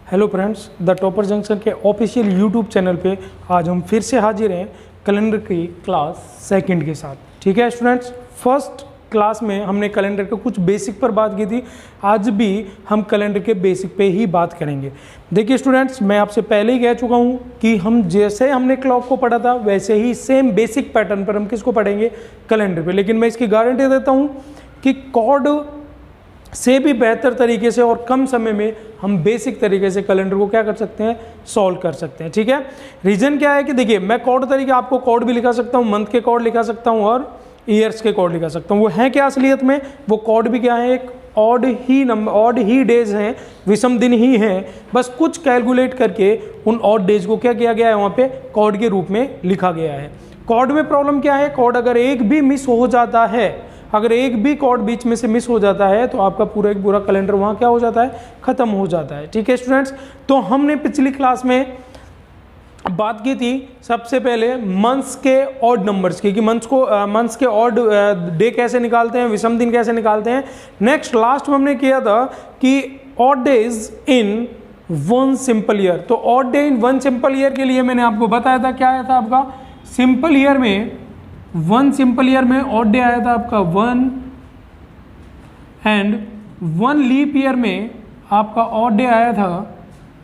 Hello friends, the topper junction के official YouTube channel पे आज हम फिर से हाजिर हैं कैलेंडर की क्लास सेकंड के साथ। ठीक है स्टूडेंट्स, फर्स्ट क्लास में हमने कैलेंडर के कुछ बेसिक पर बात की थी। आज भी हम कैलेंडर के बेसिक पे ही बात करेंगे। देखिए स्टूडेंट्स, मैं आपसे पहले ही कह चुका हूँ कि हम जैसे हमने क्लॉक को पढ़ा था वैसे ही सेम बेसिक पैटर्न पर हम किसको पढ़ेंगे, कैलेंडर पे। लेकिन मैं इसकी गारंटी देता हूँ कि कॉर्ड से भी बेहतर तरीके से और कम समय में हम बेसिक तरीके से कैलेंडर को क्या कर सकते हैं, सॉल्व कर सकते हैं। ठीक है, रीजन क्या है कि देखिए मैं कॉर्ड तरीके आपको कॉर्ड भी लिखा सकता हूँ, मंथ के कॉर्ड लिखा सकता हूँ और ईयर्स के कॉर्ड लिखा सकता हूँ। वो है क्या असलियत में, वो कॉर्ड भी क्या है, एक ऑड ही नंबर, ऑड ही डेज हैं, विषम दिन ही हैं। बस कुछ कैलकुलेट करके उन ऑड डेज को क्या किया गया है, वहाँ पे कॉर्ड के रूप में लिखा गया है। कॉर्ड में प्रॉब्लम क्या है, कॉर्ड अगर एक भी मिस हो जाता है, अगर एक भी कॉर्ड बीच में से मिस हो जाता है तो आपका पूरा एक पूरा कैलेंडर वहाँ क्या हो जाता है, खत्म हो जाता है। ठीक है स्टूडेंट्स, तो हमने पिछली क्लास में बात की थी सबसे पहले मंथ्स के ऑड नंबर्स की, कि मंथ्स के ऑड डे कैसे निकालते हैं, विषम दिन कैसे निकालते हैं। नेक्स्ट लास्ट में हमने किया था कि odd days in one simple year. तो odd day in one simple year के लिए मैंने आपको बताया था, क्या आया था आपका सिंपल ईयर में, वन सिंपल ईयर में ऑड डे आया था आपका 1 एंड 1 लीप ईयर में आपका ऑड डे आया था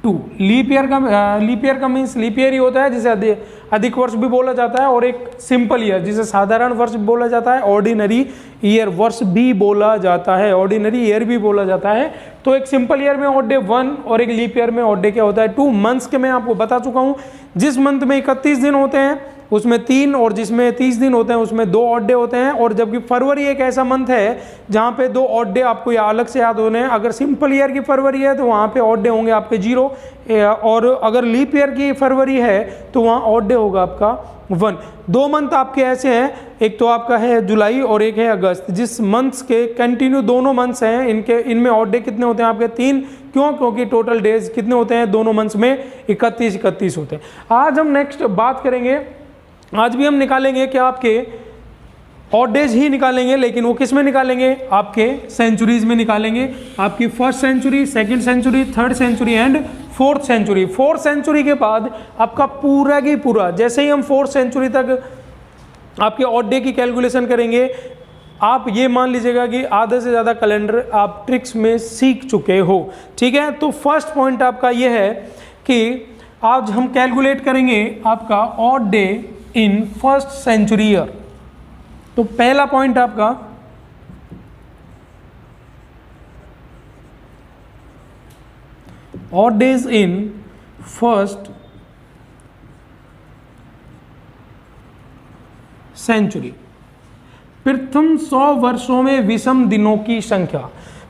2। लीप ईयर का मीन्स लीप ईयर ही होता है जिसे अधिक वर्ष भी बोला जाता है, और एक सिंपल ईयर जिसे साधारण वर्ष भी बोला जाता है, ऑर्डिनरी ईयर वर्ष भी बोला जाता है, ऑर्डिनरी ईयर भी बोला जाता है। तो एक सिंपल ईयर में ऑड डे 1 और एक लीप ईयर में ऑड डे क्या होता है 2। मंथ्स के मैं आपको बता चुका हूँ, जिस मंथ में 31 दिन होते हैं उसमें 3 और जिसमें 30 दिन होते हैं उसमें 2 ऑड डे होते हैं। और जबकि फरवरी एक ऐसा मंथ है जहाँ पे 2 ऑड डे आपको या अलग से याद होने हैं। अगर सिंपल ईयर की फरवरी है तो वहाँ पे ऑड डे होंगे आपके 0, और अगर लीप ईयर की फरवरी है तो वहाँ ऑड डे होगा आपका 1। 2 मंथ आपके ऐसे हैं, एक तो आपका है जुलाई और एक है अगस्त। जिस मंथ्स के कंटिन्यू दोनों मंथ्स हैं, इनमें ऑड डे कितने होते हैं आपके 3। क्यों? क्योंकि टोटल डेज कितने होते हैं दोनों मंथ्स में, 31 होते हैं। आज हम नेक्स्ट बात करेंगे, आज भी हम निकालेंगे क्या, आपके ऑड डेज ही निकालेंगे, लेकिन वो किस में निकालेंगे, आपके सेंचुरीज में निकालेंगे। आपकी first century, second century, third century and fourth century. Fourth century के बाद आपका पूरा की पूरा, जैसे ही हम फोर्थ सेंचुरी तक आपके ऑड डे की कैलकुलेशन करेंगे, आप ये मान लीजिएगा कि आधे से ज़्यादा कैलेंडर आप ट्रिक्स में सीख चुके हो। ठीक है, तो फर्स्ट पॉइंट आपका ये है कि आज हम कैलकुलेट करेंगे आपका odd day in first century year. तो पहला पॉइंट आपका odd days in first century. प्रथम 100 वर्षों में विषम दिनों की संख्या।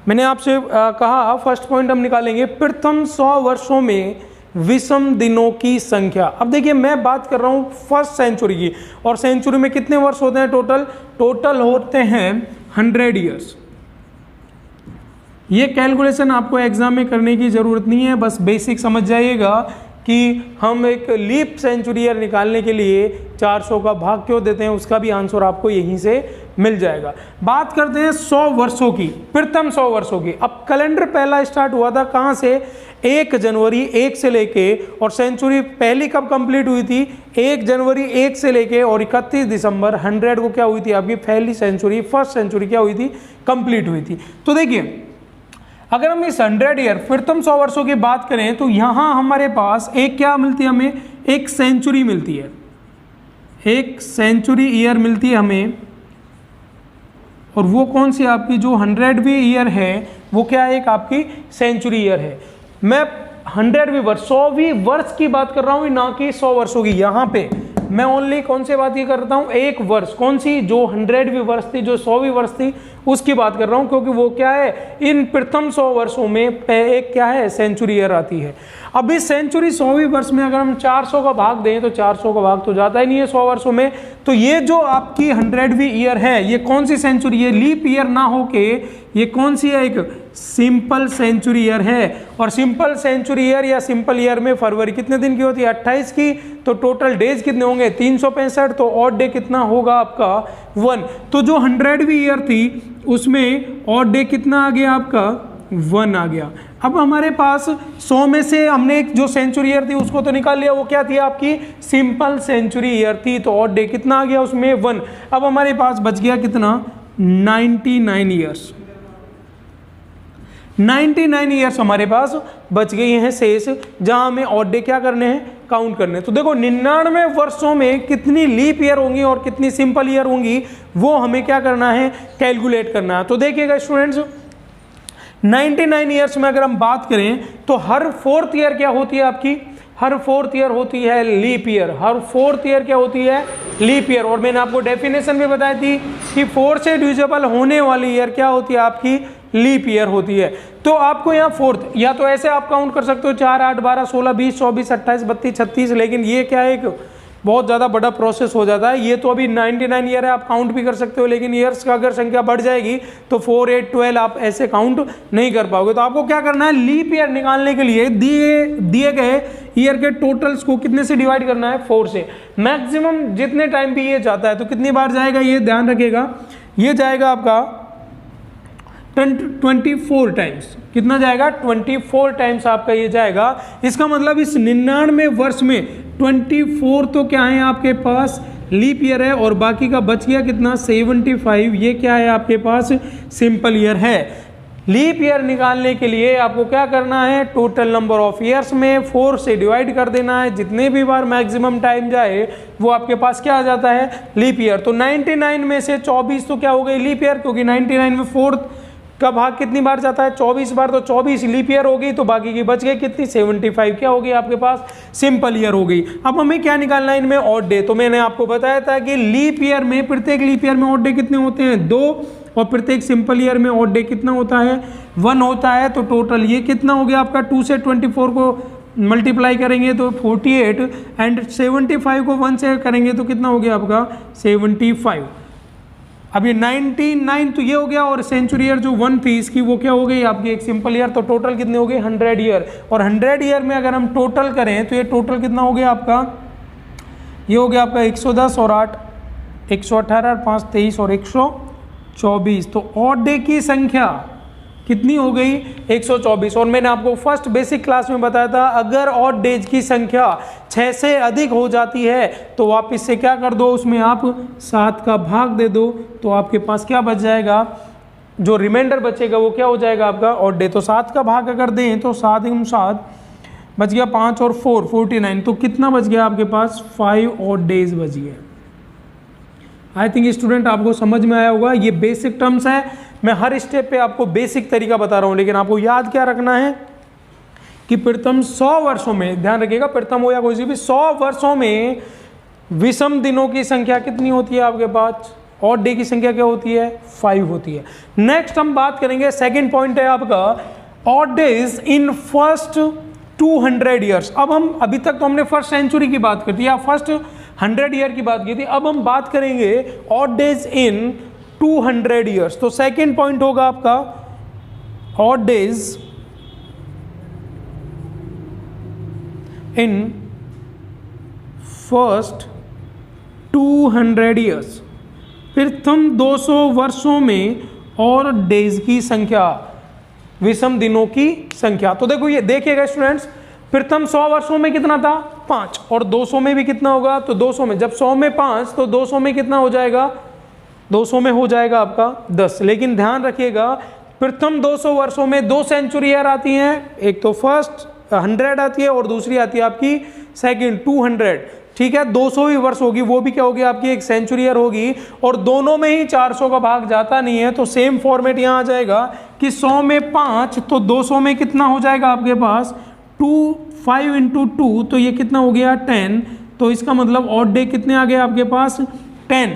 मैंने आपसे कहा फर्स्ट पॉइंट हम निकालेंगे प्रथम 100 वर्षों में विषम दिनों की संख्या। अब देखिए मैं बात कर रहा हूं फर्स्ट सेंचुरी की, और सेंचुरी में कितने वर्ष होते हैं टोटल होते हैं 100 ईयर्स। ये कैलकुलेशन आपको एग्जाम में करने की जरूरत नहीं है, बस बेसिक समझ जाइएगा कि हम एक लीप सेंचुरी ईयर निकालने के लिए 400 का भाग क्यों देते हैं, उसका भी आंसर आपको यहीं से मिल जाएगा। बात करते हैं 100 वर्षों की, प्रथम 100 वर्षों की। अब कैलेंडर पहला स्टार्ट हुआ था कहाँ से, 1 जनवरी 1 से लेके, और सेंचुरी पहली कब कंप्लीट हुई थी, 1 जनवरी 1 से लेके और 31 दिसंबर 100 को क्या हुई थी आपकी पहली सेंचुरी, फर्स्ट सेंचुरी क्या हुई थी, कंप्लीट हुई थी। तो देखिए अगर हम इस 100 ईयर प्रथम 100 वर्षों की बात करें तो यहाँ हमारे पास एक क्या मिलती है, हमें एक सेंचुरी मिलती है, एक सेंचुरी ईयर मिलती है हमें। और वो कौन सी आपकी जो 100वीं ईयर है वो क्या है, एक आपकी सेंचुरी ईयर है। मैं 100वीं वर्ष 100वीं वर्ष की बात कर रहा हूँ, ना कि 100 वर्षों की। यहाँ पे मैं ओनली कौन सी बात ये करता हूँ, एक वर्ष, कौन सी, जो 100वीं वर्ष थी, जो 100वीं वर्ष थी उसकी बात कर रहा हूँ, क्योंकि वो क्या है, इन प्रथम 100 वर्षों में एक क्या है, सेंचुरी ईयर आती है। अब इस सेंचुरी 100वीं वर्ष में अगर हम 400 का भाग दें तो 400 का भाग तो जाता ही नहीं है 100 वर्षों में। तो ये जो आपकी 100वीं ईयर है ये कौन सी सेंचुरी है, लीप ईयर ना होके ये कौन सी है, एक सिंपल सेंचुरी ईयर है। और सिंपल सेंचुरी ईयर या सिंपल ईयर में फरवरी कितने दिन की होती है, 28 की। तो टोटल डेज कितने होंगे, 365। तो ऑड डे कितना होगा आपका 1। तो जो 100वीं ईयर थी उसमें ऑड डे कितना आ गया आपका 1 आ गया। अब हमारे पास 100 में से हमने एक जो सेंचुरी ईयर थी उसको तो निकाल लिया, वो क्या थी आपकी सिंपल सेंचुरी ईयर थी, तो ऑड डे कितना आ गया उसमें 1। अब हमारे पास बच गया कितना 99 ईयर्स, 99 ईयर्स हमारे पास बच गई हैं शेष, जहां हमें ऑड डे क्या करने हैं काउंट करने। तो देखो 99 वर्षों में कितनी लीप ईयर होंगी और कितनी सिंपल ईयर होंगी वो हमें क्या करना है कैलकुलेट करना है। तो देखिएगा स्टूडेंट्स 99 ईयर्स में अगर हम बात करें तो हर 4th ईयर क्या होती है आपकी, हर 4th ईयर होती है लीप ईयर, हर 4th ईयर क्या होती है लीप ईयर। और मैंने आपको डेफिनेशन भी बताई थी कि 4 से डिविजिबल होने वाली ईयर क्या होती है आपकी लीप ईयर होती है। तो आपको यहाँ 4th या तो ऐसे आप काउंट कर सकते हो 4, 8, 12, 16, 20, 24, 28, 32, 36, लेकिन ये क्या है एक बहुत ज़्यादा बड़ा प्रोसेस हो जाता है। ये तो अभी 99 ईयर है, आप काउंट भी कर सकते हो, लेकिन ईयर्स का अगर संख्या बढ़ जाएगी तो 4, 8, 12 आप ऐसे काउंट नहीं कर पाओगे। तो आपको क्या करना है लीप ईयर निकालने के लिए दिए गए ईयर के टोटल्स को कितने से डिवाइड करना है 4 से। मैक्सिमम जितने टाइम भी ये जाता है तो कितनी बार जाएगा ये ध्यान रखिएगा, ये जाएगा आपका 24 टाइम्स। कितना जाएगा 24 टाइम्स आपका ये जाएगा। इसका मतलब इस 99 वर्ष में 24 तो क्या है आपके पास लीप ईयर है और बाकी का बच गया कितना 75, ये क्या है आपके पास सिंपल ईयर है। लीप ईयर निकालने के लिए आपको क्या करना है टोटल नंबर ऑफ ईयर्स में 4 से डिवाइड कर देना है, जितने भी बार मैक्सिमम टाइम जाए वो आपके पास क्या आ जाता है लीप ईयर। तो 99 में से 24 तो क्या हो गई लीप ईयर, क्योंकि 99 में 4 का भाग कितनी बार जाता है 24 बार, तो 24 लीप ईयर होगी। तो बाकी की बच गई कितनी 75 क्या होगी आपके पास सिंपल ईयर हो गई। अब हमें क्या निकालना है इनमें ऑड डे। तो मैंने आपको बताया था कि लीप ईयर में प्रत्येक लीप ईयर में ऑड डे कितने होते हैं 2, और प्रत्येक सिंपल ईयर में ऑड डे कितना होता है 1 होता है। तो टोटल ये कितना हो गया आपका 2 से 24 को मल्टीप्लाई करेंगे तो 48 एंड 75 को 1 से करेंगे तो कितना हो गया आपका 75। अब ये 99 तो ये हो गया, और सेंचुरी ईयर जो 1 थी इसकी वो क्या हो गई आपकी एक सिंपल ईयर। तो टोटल कितने हो गए 100 ईयर, और 100 ईयर में अगर हम टोटल करें तो ये टोटल कितना हो गया आपका, ये हो गया आपका 110 और 8 118 और 5 23 और 124। तो ऑड डे की संख्या कितनी हो गई 124। और मैंने आपको फर्स्ट बेसिक क्लास में बताया था अगर ऑड डेज की संख्या 6 से अधिक हो जाती है तो आप इससे क्या कर दो, उसमें आप 7 का भाग दे दो, तो आपके पास क्या बच जाएगा, जो रिमाइंडर बचेगा वो क्या हो जाएगा आपका ऑड डे। तो 7 का भाग अगर दें तो 7 × 7 बच गया 5 और 4 49। तो कितना बच गया आपके पास 5 ऑड डेज बच गया। आई थिंक स्टूडेंट आपको समझ में आया होगा। ये बेसिक टर्म्स है, मैं हर स्टेप पे आपको बेसिक तरीका बता रहा हूं, लेकिन आपको याद क्या रखना है कि प्रथम 100 वर्षों में, ध्यान रखिएगा प्रथम हो या कोई भी 100 वर्षों में विषम दिनों की संख्या कितनी होती है आपके पास, ऑड डे की संख्या क्या होती है 5 होती है। नेक्स्ट हम बात करेंगे, सेकेंड पॉइंट है आपका odd days in first 200 years. अब हम अभी तक तो हमने फर्स्ट सेंचुरी की बात करती है या फर्स्ट 100 ईयर की बात की थी, अब हम बात करेंगे ऑड डेज इन 200 ईयर्स। तो सेकेंड पॉइंट होगा आपका odd days in first 200 years. प्रथम 200 वर्षों में और डेज की संख्या, विषम दिनों की संख्या। तो देखो ये देखिएगा स्टूडेंट्स, प्रथम 100 वर्षों में कितना था 5, और 200 में भी कितना होगा, तो 200 में जब 100 में 5 तो 200 में कितना हो जाएगा, 200 में हो जाएगा आपका 10। लेकिन ध्यान रखिएगा प्रथम 200 वर्षों में 2 सेंचुरी ईयर आती हैं, एक तो फर्स्ट 100 आती है और दूसरी आती है आपकी सेकंड 200। ठीक है, 200 ही वर्ष होगी, वो भी क्या होगी आपकी एक सेंचुरी ईयर होगी, और दोनों में ही 400 का भाग जाता नहीं है। तो सेम फॉर्मेट यहाँ आ जाएगा कि 100 में 5 तो 200 में कितना हो जाएगा आपके पास 5 × 2, तो ये कितना हो गया 10। तो इसका मतलब ऑड डे कितने आ गए आपके पास 10,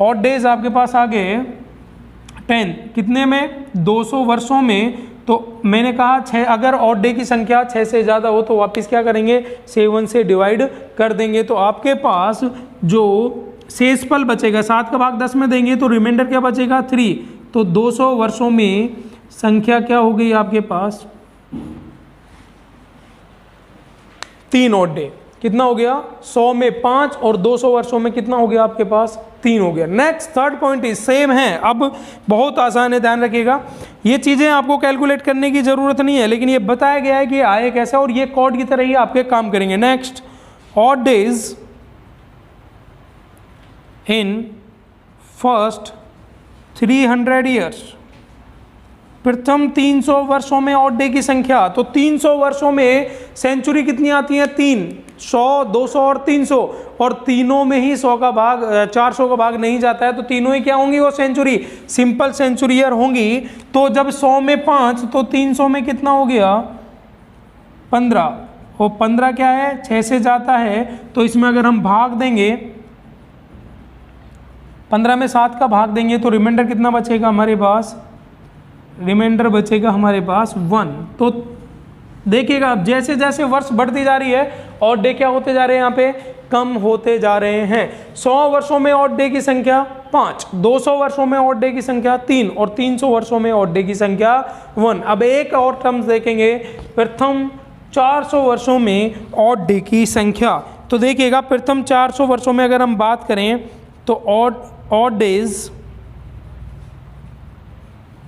ऑड डेज आपके पास आ गए 10 कितने में 200 वर्षों में। तो मैंने कहा 6, अगर ऑड डे की संख्या 6 से ज़्यादा हो तो वापस क्या करेंगे 7 से डिवाइड कर देंगे। तो आपके पास जो शेषफल बचेगा 7 का भाग 10 में देंगे तो रिमाइंडर क्या बचेगा 3। तो 200 वर्षों में संख्या क्या हो गई आपके पास 3 ऑड डे। कितना हो गया 100 में 5 और 200 वर्षों में कितना हो गया आपके पास 3 हो गया। Next third point is same है, अब बहुत आसान है, ध्यान रखिएगा। ये चीज़ें आपको कैलकुलेट करने की ज़रूरत नहीं है, लेकिन ये बताया गया है कि आए कैसे और ये कोड की तरह ही आपके काम करेंगे। Next, odd days in first 300 years, प्रथम 300 वर्षों में ऑड डे की संख्या। तो 300 वर्षों में सेंचुरी कितनी आती है 3, 100, 200 और 300, और तीनों में ही 100 का भाग 400 का भाग नहीं जाता है, तो तीनों ही क्या होंगी वो सेंचुरी, सिंपल सेंचुरी ईयर होंगी। तो जब 100 में 5 तो 300 में कितना हो गया 15, और 15 क्या है 6 से जाता है, तो इसमें अगर हम भाग देंगे 15 में 7 का भाग देंगे तो रिमाइंडर कितना बचेगा हमारे पास, रिमाइंडर बचेगा हमारे पास 1। तो देखिएगा अब जैसे जैसे वर्ष बढ़ती जा रही है ऑड डे क्या होते जा रहे हैं, यहाँ पे कम होते जा रहे हैं। 100 वर्षों में ऑड डे की संख्या 5, 200 वर्षों में ऑड डे की संख्या 3 और 300 वर्षों में ऑड डे की संख्या 1। अब एक और टर्म्स देखेंगे, प्रथम 400 वर्षों में ऑड डे की संख्या। तो देखिएगा प्रथम 400 वर्षों में अगर हम बात करें तो odd days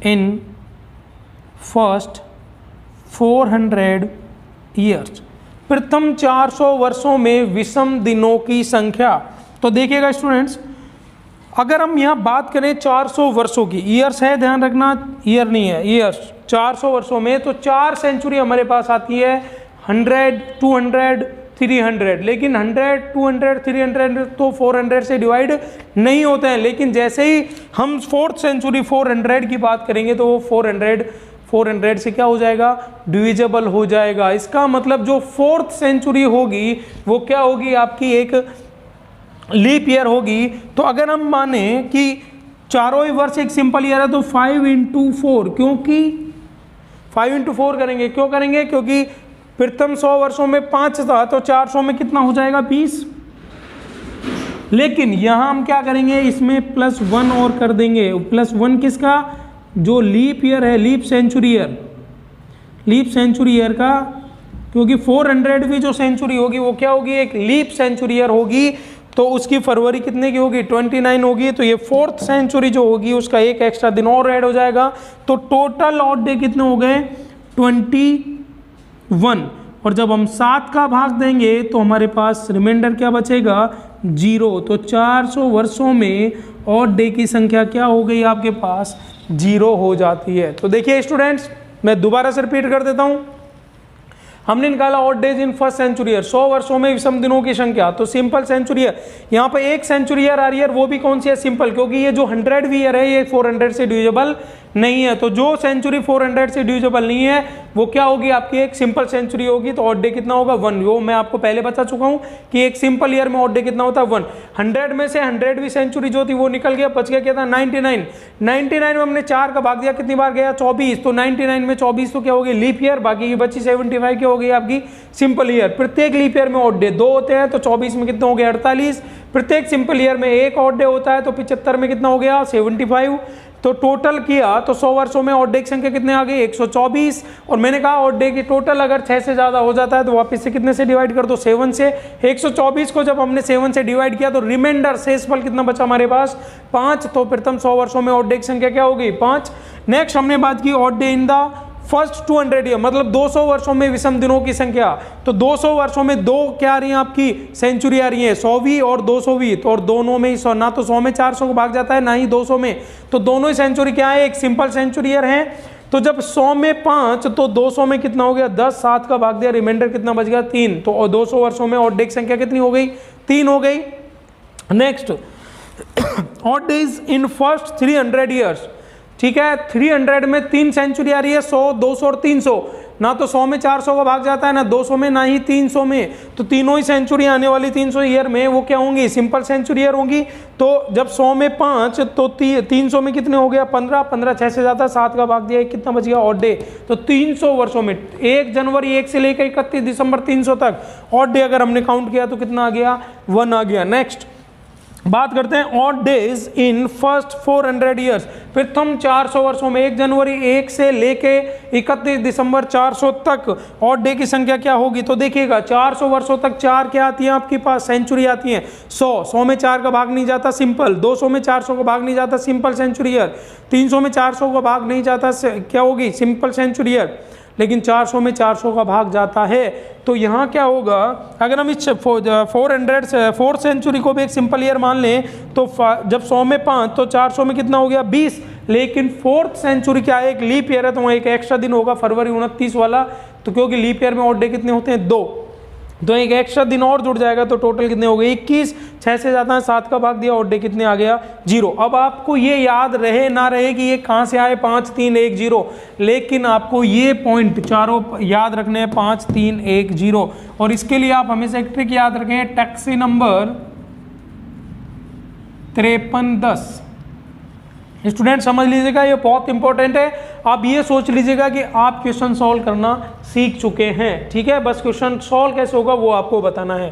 in first 400 years, प्रथम 400 वर्षों में विषम दिनों की संख्या। तो देखिएगा स्टूडेंट्स, अगर हम यहाँ बात करें 400 वर्षों की, ईयर्स है ध्यान रखना, ईयर नहीं है, ईयर्स 400 वर्षों में, तो 4 सेंचुरी हमारे पास आती है 100, 200, 300, लेकिन 100, 200, 300 तो 400 से डिवाइड नहीं होते हैं। लेकिन जैसे ही हम 4th सेंचुरी 400 की बात करेंगे तो वो 400 से क्या हो जाएगा, डिविजिबल हो जाएगा। इसका मतलब जो 4th सेंचुरी होगी वो क्या होगी आपकी, एक लीप ईयर होगी। तो अगर हम माने कि चारों ही वर्ष एक सिंपल ईयर है तो 5 × 4, क्योंकि 5 × 4 करेंगे, क्यों करेंगे, क्योंकि प्रथम 100 वर्षों में 5 था तो 400 में कितना हो जाएगा 20। लेकिन यहां हम क्या करेंगे, इसमें +1 और कर देंगे। +1 किसका, जो लीप ईयर है, लीप सेंचुरी ईयर का, क्योंकि 400वीं जो सेंचुरी होगी वो क्या होगी, एक लीप सेंचुरी ईयर होगी। तो उसकी फरवरी कितने की होगी 29 होगी, तो ये 4th सेंचुरी जो होगी उसका एक एक्स्ट्रा दिन और ऐड हो जाएगा। तो टोटल ऑड डे कितने हो गए 21, और जब हम 7 का भाग देंगे तो हमारे पास रिमाइंडर क्या बचेगा 0। तो 400 वर्षों में ऑड डे की संख्या क्या हो गई आपके पास 0 हो जाती है। तो देखिए स्टूडेंट्स, मैं दोबारा से रिपीट कर देता हूं, हमने निकाला odd days in first century year, 100 वर्षों में विषम दिनों की संख्या। तो सिंपल सेंचुरी ईयर, यहाँ पे एक सेंचुरी ईयर आ रही है, वो भी कौन सी है सिंपल, क्योंकि ये जो 100वीं ईयर है ये 400 से डिविजिबल नहीं है। तो जो सेंचुरी 400 से डिविजिबल नहीं है वो क्या होगी आपकी एक सिंपल सेंचुरी होगी। तो ऑड डे कितना होगा 1, वो मैं आपको पहले बता चुका हूँ कि एक सिंपल ईयर में ऑड डे कितना होता है 1। 100 में से 100वीं सेंचुरी जो थी वो निकल गया, बच गया क्या था 99। 99 में हमने 4 का भाग दिया, कितनी बार गया 24, तो 99 में 24 तो क्या होगी लीप ईयर, बाकी की बची 75 क्या हो गई आपकी सिंपल ईयर। प्रत्येक लीप ईयर में ऑड डे 2 होते हैं, तो 24 में कितना हो गया 48। प्रत्येक सिंपल ईयर में एक ऑड डे होता है, तो 75 में कितना हो गया 75। तो टोटल किया तो 100 वर्षों में ऑड डे की संख्या कितने आ गई 124। और मैंने कहा ऑड डे की टोटल अगर 6 से ज्यादा हो जाता है तो वापस से कितने से डिवाइड कर दो 7 से। 124 को जब हमने 7 से डिवाइड किया तो रिमाइंडर शेषफल कितना बचा हमारे पास 5। तो प्रथम 100 वर्षों में ऑड डे की संख्या क्या होगी 5। नेक्स्ट हमने बात की odd day in the first 200 year, मतलब 200 वर्षों में विषम दिनों की संख्या। तो 200 वर्षों में दो क्या आ रही है आपकी सेंचुरी आ रही है 100वीं और 200वीं, तो और दोनों में ही ना तो 100 में 400 को भाग जाता है ना ही 200 में, तो दोनों ही सेंचुरी क्या है एक सिंपल सेंचुरी ईयर है। तो जब 100 में 5 तो 200 में कितना हो गया 10, 7 का भाग दिया, रिमाइंडर कितना बच गया 3। तो 200 वर्षों में ऑड डे की संख्या कितनी हो गई 3 हो गई। Next odd days in first 300 years, ठीक है 300 में 3 सेंचुरी आ रही है 100, 200 और 300, ना तो 100 में 400 का भाग जाता है ना 200 में ना ही 300 में, तो तीनों ही सेंचुरी आने वाली 300 ईयर में वो क्या होंगी सिंपल सेंचुरी ईयर होंगी। तो जब 100 में 5 तो 300 में कितने हो गया 15, 15 6 से जाता 7 का भाग दिया कितना बच गया ऑड डे। तो 300 वर्षों में 1 जनवरी 1 से लेकर 31 दिसंबर 300 तक ऑड डे अगर हमने काउंट किया तो कितना आ गया 1 आ गया। नेक्स्ट बात करते हैं odd days in first 400 years, प्रथम 400 वर्षों में 1 जनवरी 1 से लेके 31 दिसंबर 400 तक ऑड डे की संख्या क्या होगी। तो देखिएगा 400 वर्षों तक 4 क्या आती है आपके पास, सेंचुरी आती है। 100 में 4 का भाग नहीं जाता, सिंपल। 200 में 400 का भाग नहीं जाता, सिंपल सेंचुरी ईयर। 300 में 400 का भाग नहीं जाता, क्या होगी, सिंपल सेंचुरी ईयर। लेकिन 400 में 400 का भाग जाता है। तो यहाँ क्या होगा, अगर हम इस 4 सेंचुरी को भी एक सिंपल ईयर मान लें तो जब 100 में 5 तो 400 में कितना हो गया, 20। लेकिन 4th सेंचुरी क्या है, एक लीप ईयर है, तो वहाँ एक एक्स्ट्रा दिन होगा, फरवरी 29 वाला। तो क्योंकि लीप ईयर में ऑड डे कितने होते हैं, 2, तो एक एक्स्ट्रा दिन और जुड़ जाएगा, तो टोटल कितने हो गए, 21। 6 से जाता है 7 का भाग दिया, ऑड डे कितने आ गया, 0। अब आपको ये याद रहे ना रहे कि ये कहाँ से आए, 5 3 1 0, लेकिन आपको ये पॉइंट चारों याद रखने हैं, 5 3 1 0। और इसके लिए आप हमेशा एक ट्रिक याद रखें, टैक्सी नंबर 5310। स्टूडेंट समझ लीजिएगा, ये बहुत इंपॉर्टेंट है। आप ये सोच लीजिएगा कि आप क्वेश्चन सॉल्व करना सीख चुके हैं, ठीक है। बस क्वेश्चन सॉल्व कैसे होगा वो आपको बताना है।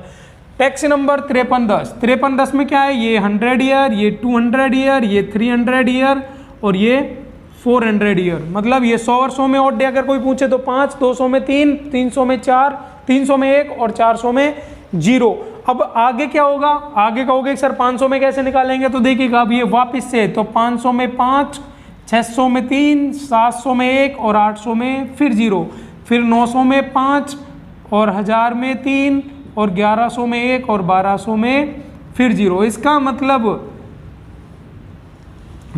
Tax number 5310। 5310 में क्या है, ये 100 ईयर, ये 200 ईयर, ये 300 ईयर और ये 400 ईयर। मतलब ये 100 वर्षों में ऑड डे अगर कोई पूछे तो 5, 200 में 3, 300 में 4, 300 में 1 और 400 में 0। अब आगे क्या होगा, आगे कहोगे सर 500 में कैसे निकालेंगे, तो देखिएगा अब ये वापस से, तो 500 में 5, 600 में 3, 700 में 1 और 800 में फिर 0, फिर 900 में 5 और 1000 में 3 और 1100 में 1 और 1200 में फिर 0। इसका मतलब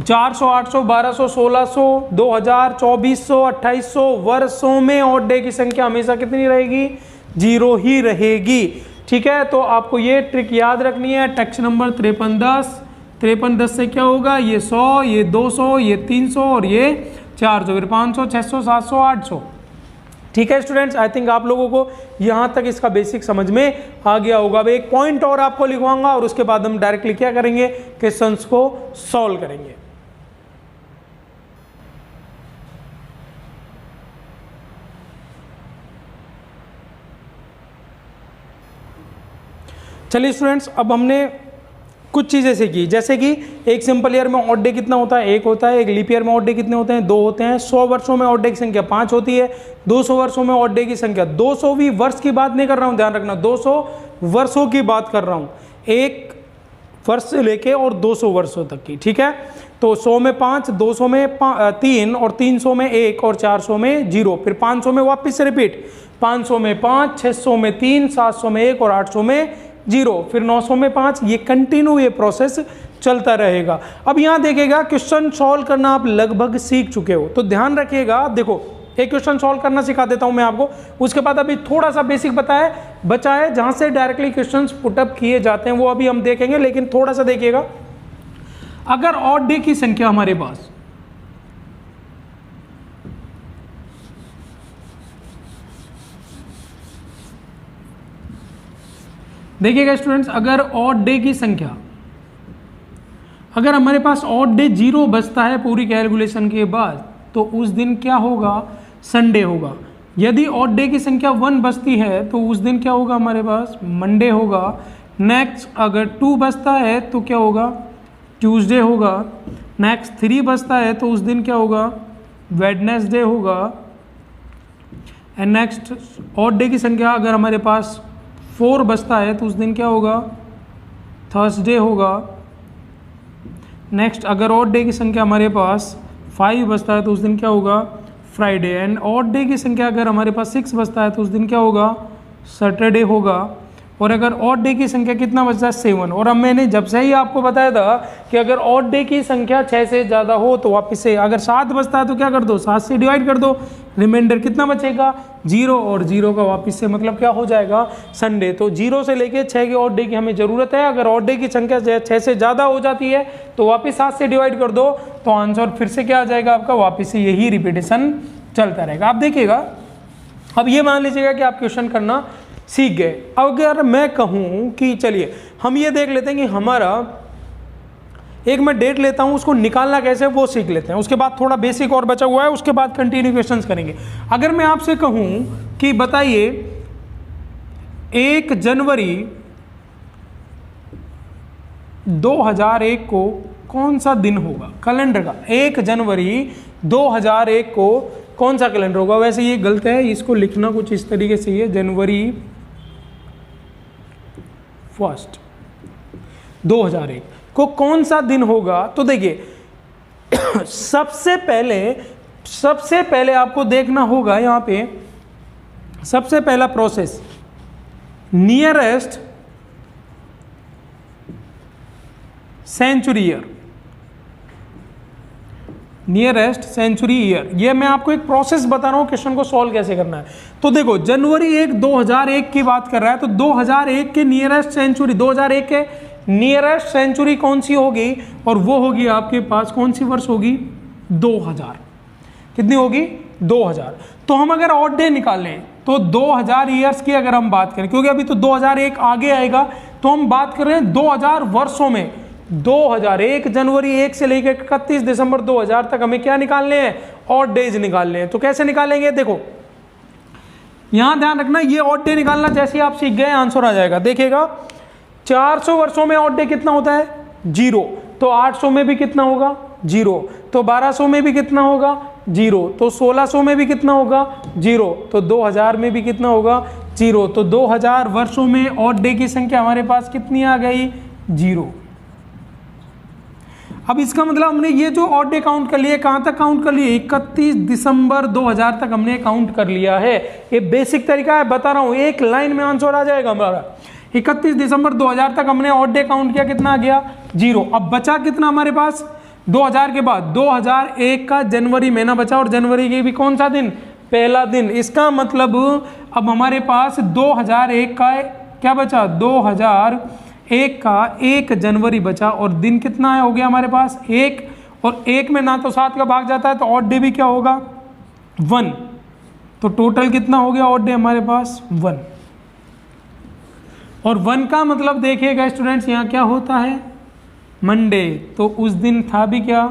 400, 800, 1200, 1600, 2000, 2400, 2800 वर्षों में ऑड डे की संख्या हमेशा कितनी रहेगी, 0 ही रहेगी, ठीक है। तो आपको ये ट्रिक याद रखनी है। Tax number 5310। 5310 से क्या होगा, ये 100, ये 200, ये 300 और ये 400, फिर 500, 600, 700, 800, ठीक है स्टूडेंट्स। आई थिंक आप लोगों को यहाँ तक इसका बेसिक समझ में आ गया होगा। अब एक पॉइंट और आपको लिखवाऊंगा और उसके बाद हम डायरेक्टली क्या करेंगे, क्वेश्चंस को सॉल्व करेंगे। चलिए स्टूडेंट्स, अब हमने कुछ चीज़ें सीखी, जैसे कि एक सिंपल ईयर में ऑड डे कितना होता है, 1 होता है। एक लीप ईयर में ऑड डे कितने होते हैं, 2 होते हैं। 100 वर्षों में ऑड डे की संख्या 5 होती है। 200 वर्षों में ऑड डे की संख्या, 200वीं वर्ष की बात नहीं कर रहा हूँ, ध्यान रखना, 200 वर्षों की बात कर रहा हूँ, 1 वर्ष से लेके और 200 वर्षों तक की, ठीक है। तो 100 में 5, 200 में 3 और 300 में 1 और 400 में 0, फिर 500 में वापस से रिपीट, 500 में 5, 600 में 3, 700 में 1 और 800 में 0, फिर 900 में 5। ये कंटिन्यू ये प्रोसेस चलता रहेगा। अब यहाँ देखिएगा क्वेश्चन सॉल्व करना आप लगभग सीख चुके हो, तो ध्यान रखिएगा। देखो एक क्वेश्चन सॉल्व करना सिखा देता हूँ मैं आपको, उसके बाद अभी थोड़ा सा बेसिक बचा है जहाँ से डायरेक्टली क्वेश्चंस पुटअप किए जाते हैं, वो अभी हम देखेंगे। लेकिन थोड़ा सा देखिएगा, अगर ऑड डे की संख्या हमारे पास देखिएगा स्टूडेंट्स, अगर ऑड डे की संख्या, अगर हमारे पास ऑड डे 0 बचता है पूरी कैलकुलेशन के बाद, तो उस दिन क्या होगा, संडे होगा। यदि ऑड डे की संख्या 1 बचती है तो उस दिन क्या होगा, हमारे पास मंडे होगा। नेक्स्ट अगर 2 बचता है तो क्या होगा, ट्यूसडे होगा। नेक्स्ट 3 बचता है तो उस दिन क्या होगा, वेडनेसडे होगा। एंड नेक्स्ट ऑड डे की संख्या अगर हमारे पास 4 बचता है तो उस दिन क्या होगा, थर्सडे होगा। नेक्स्ट अगर ऑड डे की संख्या हमारे पास 5 बचता है तो उस दिन क्या होगा, फ्राइडे। एंड ऑड डे की संख्या अगर हमारे पास 6 बचता है तो उस दिन क्या होगा, सैटरडे होगा। और अगर ऑड डे की संख्या कितना बचता है, 7। और अब मैंने जब से ही आपको बताया था कि अगर ऑड डे की संख्या 6 से ज़्यादा हो तो वापस से, अगर 7 बचता है तो क्या कर दो, 7 से डिवाइड कर दो, रिमाइंडर कितना बचेगा, 0। और 0 का वापस से मतलब क्या हो जाएगा, संडे। तो 0 से लेके 6 के ऑड डे की हमें ज़रूरत है। अगर ऑड डे की संख्या 6 से ज़्यादा हो जाती है तो वापस 7 से डिवाइड कर दो, तो आंसर फिर से क्या आ जाएगा आपका, वापस से यही रिपीटेशन चलता रहेगा। आप देखिएगा, अब ये मान लीजिएगा कि आप क्वेश्चन करना सीख गए। अगर मैं कहूँ कि चलिए हम ये देख लेते हैं कि हमारा एक मैं डेट लेता हूँ, उसको निकालना कैसे वो सीख लेते हैं, उसके बाद थोड़ा बेसिक और बचा हुआ है, उसके बाद कंटिन्यू क्वेश्चंस करेंगे। अगर मैं आपसे कहूँ कि बताइए 1 जनवरी 2001 को कौन सा दिन होगा कैलेंडर का? 1 जनवरी 2001 को कौन सा कैलेंडर होगा? वैसे ये गलत है, इसको लिखना कुछ इस तरीके से ही है, जनवरी 1 2001 को कौन सा दिन होगा? तो देखिए सबसे पहले आपको देखना होगा यहाँ पे, सबसे पहला process nearest century year, nearest century year, ये मैं आपको एक प्रोसेस बता रहा हूं क्वेश्चन को सॉल्व कैसे करना है। तो देखो जनवरी 1 2001 की बात कर रहा है, तो 2001 के नियरेस्ट सेंचुरी, 2001 के नियरेस्ट सेंचुरी कौन सी होगी? और वो होगी आपके पास कौन सी वर्ष होगी? 2000। कितनी होगी? 2000। तो हम अगर ऑड डे निकालें तो 2000 ईयर्स की अगर हम बात करें, क्योंकि अभी तो 2001 आगे आएगा, तो हम बात कर रहे हैं 2000 वर्षों में। 2001 जनवरी 1 से लेकर 31 दिसंबर 2000 तक हमें क्या निकालने हैं? ऑड डेज निकालने हैं। तो कैसे निकालेंगे? देखो यहां ध्यान रखना, ये ऑड डे निकालना जैसे आप सीख गए आंसर आ जाएगा। देखिएगा 400 वर्षों में ऑड डे कितना होता है? 0। तो 800 में भी कितना होगा? 0। तो 1200 में भी कितना होगा? 0। तो 1600 में भी कितना होगा? 0। तो 2000 में भी कितना होगा? 0। तो 2000 वर्षों में ऑड डे की संख्या हमारे पास कितनी आ गई? 0। अब इसका मतलब हमने ये जो ऑड डे काउंट कर लिए, कहां तक काउंट कर लिए? 31 दिसंबर 2000 तक हमने काउंट कर लिया है। ये बेसिक तरीका है, बता रहा हूं, एक लाइन में आंसर आ जाएगा हमारा। 31 दिसंबर 2000 तक हमने ऑड डे काउंट किया, कितना आ गया? 0। अब बचा कितना हमारे पास? 2000 के बाद 2001 का जनवरी महीना बचा, और जनवरी के भी कौन सा दिन? पहला दिन। इसका मतलब अब हमारे पास 2001 का क्या बचा? 2001 का 1 जनवरी बचा, और दिन कितना है हो गया हमारे पास? 1। और 1 में ना तो 7 का भाग जाता है, तो ऑड डे भी क्या होगा? 1। तो टोटल कितना हो गया ऑड डे हमारे पास? 1। और 1 का मतलब देखिएगा स्टूडेंट्स, यहाँ क्या होता है? मंडे। तो उस दिन था भी क्या?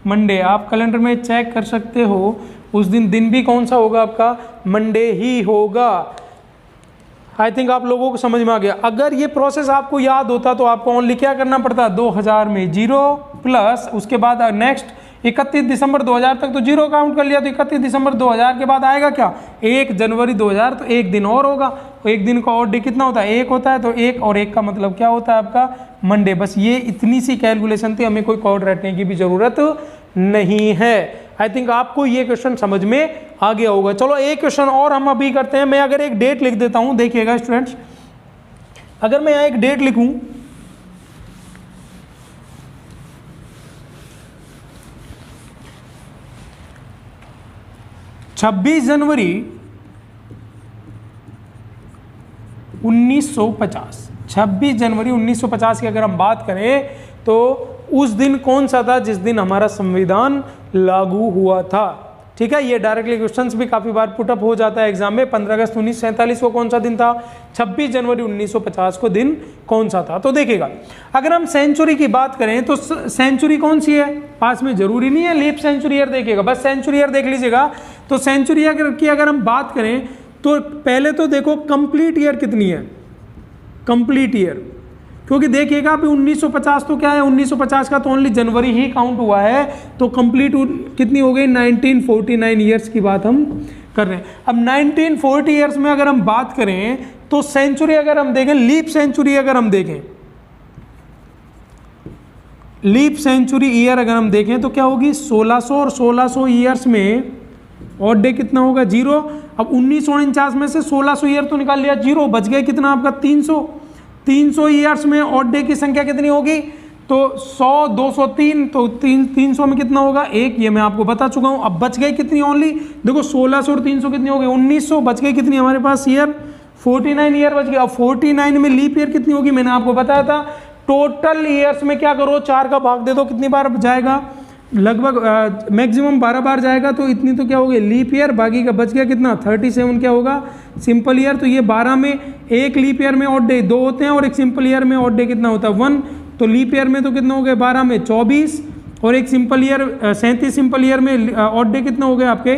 मंडे। आप कैलेंडर में चेक कर सकते हो, उस दिन भी कौन सा होगा आपका? मंडे ही होगा। आई थिंक आप लोगों को समझ में आ गया। अगर ये प्रोसेस आपको याद होता तो आपको ओनली क्या करना पड़ता? 2000 में 0 प्लस उसके बाद नेक्स्ट 31 दिसंबर 2000 तक तो 0 काउंट कर लिया, तो 31 दिसंबर 2000 के बाद आएगा क्या? 1 जनवरी 2000। तो एक दिन और होगा, तो एक दिन का ऑड डे कितना होता है? 1 होता है। तो 1 और 1 का मतलब क्या होता है आपका? मंडे। बस ये इतनी सी कैलकुलेशन थी, हमें कोई कोड रटने की भी जरूरत नहीं है। आई थिंक आपको ये क्वेश्चन समझ में आ गया होगा। चलो एक क्वेश्चन और हम अभी करते हैं। मैं अगर एक डेट लिख देता हूं, देखिएगा स्टूडेंट्स, अगर मैं यहाँ एक डेट लिखूं, छब्बीस जनवरी 1950, 26 जनवरी 1950 की अगर हम बात करें तो उस दिन कौन सा था जिस दिन हमारा संविधान लागू हुआ था? ठीक है, ये डायरेक्टली क्वेश्चंस भी काफी बार पुटअप हो जाता है एग्जाम में। 15 अगस्त 1947 को कौन सा दिन था? 26 जनवरी 1950 को दिन कौन सा था? तो देखिएगा अगर हम सेंचुरी की बात करें तो सेंचुरी कौन सी है पास में? जरूरी नहीं है लीप सेंचुरी ईयर देखिएगा, बस सेंचुरी ईयर देख लीजिएगा। तो सेंचुरी ईयर की अगर हम बात करें तो पहले तो देखो कंप्लीट ईयर कितनी है? कंप्लीट ईयर, क्योंकि देखिएगा अभी 1950 तो क्या है? 1950 का तो ओनली जनवरी ही काउंट हुआ है, तो कंप्लीट कितनी हो गई? 1949 ईयर्स की बात हम कर रहे हैं। अब 1940 ईयर्स में अगर हम बात करें तो सेंचुरी अगर हम देखें, लीप सेंचुरी अगर हम देखें, लीप सेंचुरी ईयर अगर हम देखें तो क्या होगी? 1600 और 1600 ईयर्स में ऑड डे कितना होगा? 0। अब 1949 में से 1600 ईयर तो निकाल लिया, 0 बच गए कितना आपका? 300। 300 ईयर्स में ऑड डे की संख्या कितनी होगी? तो 100, 203, तो 300 में कितना होगा? 1। ये मैं आपको बता चुका हूं। अब बच गई कितनी ओनली? देखो 1600 और 300 कितनी हो गई? 1900। बच गई कितनी हमारे पास ईयर? 49 ईयर बच गई। अब 49 में लीप ईयर कितनी होगी? मैंने आपको बताया था। टोटल ईयर्स में क्या करो? 4 का भाग दे दो, कितनी बार जाएगा? लगभग मैक्सिमम 12 बार जाएगा, तो इतनी तो क्या हो गई? Leap year. बाकी का बच गया कितना? 37 क्या होगा? Simple year. तो ये 12 में एक लीप ईयर में ऑड डे 2 होते हैं, और एक सिंपल ईयर में ऑड डे कितना होता है? 1। तो लीप ईयर में तो कितना हो गया? 12 में 24, और एक सिंपल ईयर 37 सिंपल ईयर में ऑड डे कितना हो गया आपके?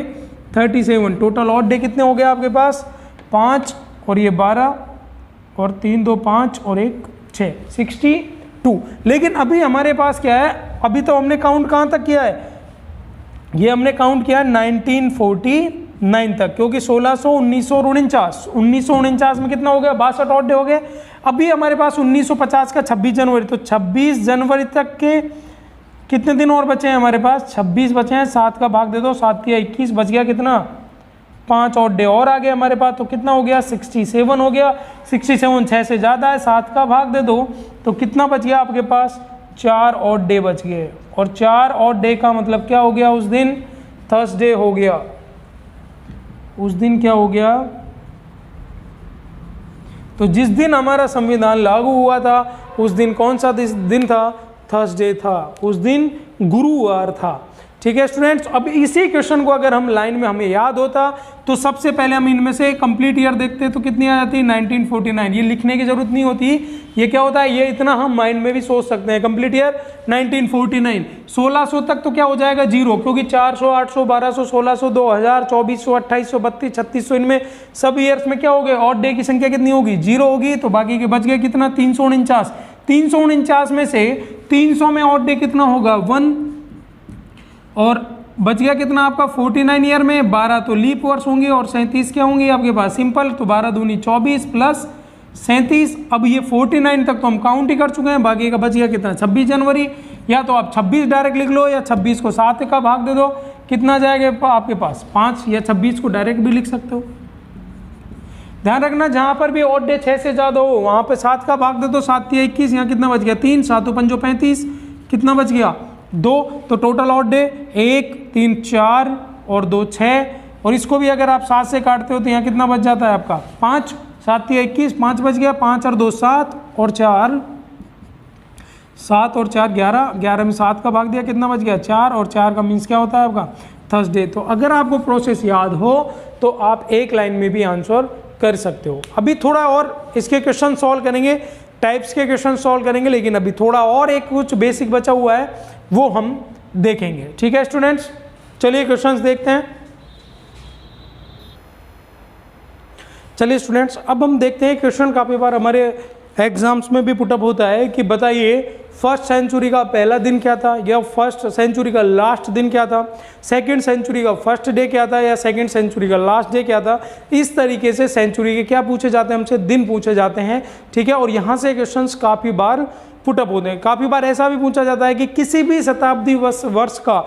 37। टोटल ऑड डे कितने हो गए आपके पास? 5, और ये 12, और 3 2 5 और 1 6, 2। लेकिन अभी हमारे पास क्या है, अभी तो हमने काउंट कहाँ तक किया है, ये हमने काउंट किया 1949 तक, क्योंकि 1600, 1949 में कितना हो गया, 62 ऑड डे हो गए। अभी हमारे पास 1950 का 26 जनवरी, तो 26 जनवरी तक के कितने दिन और बचे हैं हमारे पास, 26 बचे हैं। 7 का भाग दे दो, 7 या 21, बच गया कितना, 5 ऑड डे और आ गए हमारे पास, तो कितना हो गया, 67 हो गया। 67 6 से ज़्यादा है, 7 का भाग दे दो तो कितना बच गया आपके पास, 4 ऑड डे बच गए। और 4 ऑड डे का मतलब क्या हो गया, उस दिन थर्सडे हो गया। उस दिन क्या हो गया, तो जिस दिन हमारा संविधान लागू हुआ था उस दिन कौन सा दिन था, थर्सडे था, उस दिन गुरुवार था। ठीक है स्टूडेंट्स, अब इसी क्वेश्चन को अगर हम लाइन में हमें याद होता तो सबसे पहले हम इनमें से कंप्लीट ईयर देखते तो कितनी आ जाती, 1949। ये लिखने की जरूरत नहीं होती, ये क्या होता है, ये इतना हम माइंड में भी सोच सकते हैं। कंप्लीट ईयर 1949, 1600 तक तो क्या हो जाएगा, 0, क्योंकि 400, 800, 1200, 1600, 2000, 2400, 2800, 3200, 3600, इनमें सब ईयर्स में क्या हो गए, ऑड डे की संख्या कितनी होगी, 0 होगी। तो बाकी के बच गए कितना, 349। 349 में से 300 में ऑड डे कितना होगा, 1, और बच गया कितना आपका 49 ईयर में 12 तो लीप वर्ष होंगे और 37 क्या होंगे आपके पास, सिंपल। तो 12 दूनी 24 प्लस 37। अब ये 49 तक तो हम काउंट ही कर चुके हैं, बाकी का बच गया कितना, 26 जनवरी। या तो आप 26 डायरेक्ट लिख लो या 26 को 7 का भाग दे दो, कितना जाएगा आपके पास, 5, या 26 को डायरेक्ट भी लिख सकते हो। ध्यान रखना जहां पर भी ऑड डे 6 से ज़्यादा हो वहां पे 7 का भाग दे दो, 7 या 21, यहाँ कितना बच गया, 3, 7 5 35, कितना बच गया, 2। तो टोटल ऑड डे 1, 3, 4 और 2, 6। और इसको भी अगर आप 7 से काटते हो तो यहाँ कितना बच जाता है आपका, 5, 7 या 21, 5 बच गया, 5 और 2 7 और 4 7 और 4 11, 11 में 7 का भाग दिया, कितना बच गया, 4, और 4 का मीन्स क्या होता है आपका, थर्सडे। तो अगर आपको प्रोसेस याद हो तो आप एक लाइन में भी आंसर कर सकते हो। अभी थोड़ा और इसके क्वेश्चन सॉल्व करेंगे, टाइप्स के क्वेश्चन सॉल्व करेंगे, लेकिन अभी थोड़ा और एक कुछ बेसिक बचा हुआ है वो हम देखेंगे। ठीक है स्टूडेंट्स, चलिए क्वेश्चंस देखते हैं। चलिए स्टूडेंट्स, अब हम देखते हैं क्वेश्चन काफ़ी बार हमारे एग्जाम्स में भी पुटअप होता है कि बताइए फर्स्ट सेंचुरी का पहला दिन क्या था, या फर्स्ट सेंचुरी का लास्ट दिन क्या था, सेकंड सेंचुरी का फर्स्ट डे क्या था, या सेकंड सेंचुरी का लास्ट डे क्या था। इस तरीके से सेंचुरी के क्या पूछे जाते हैं, हमसे दिन पूछे जाते हैं। ठीक है, और यहाँ से क्वेश्चंस काफ़ी बार पुटअप होते हैं। काफ़ी बार ऐसा भी पूछा जाता है कि किसी भी शताब्दी वर्ष का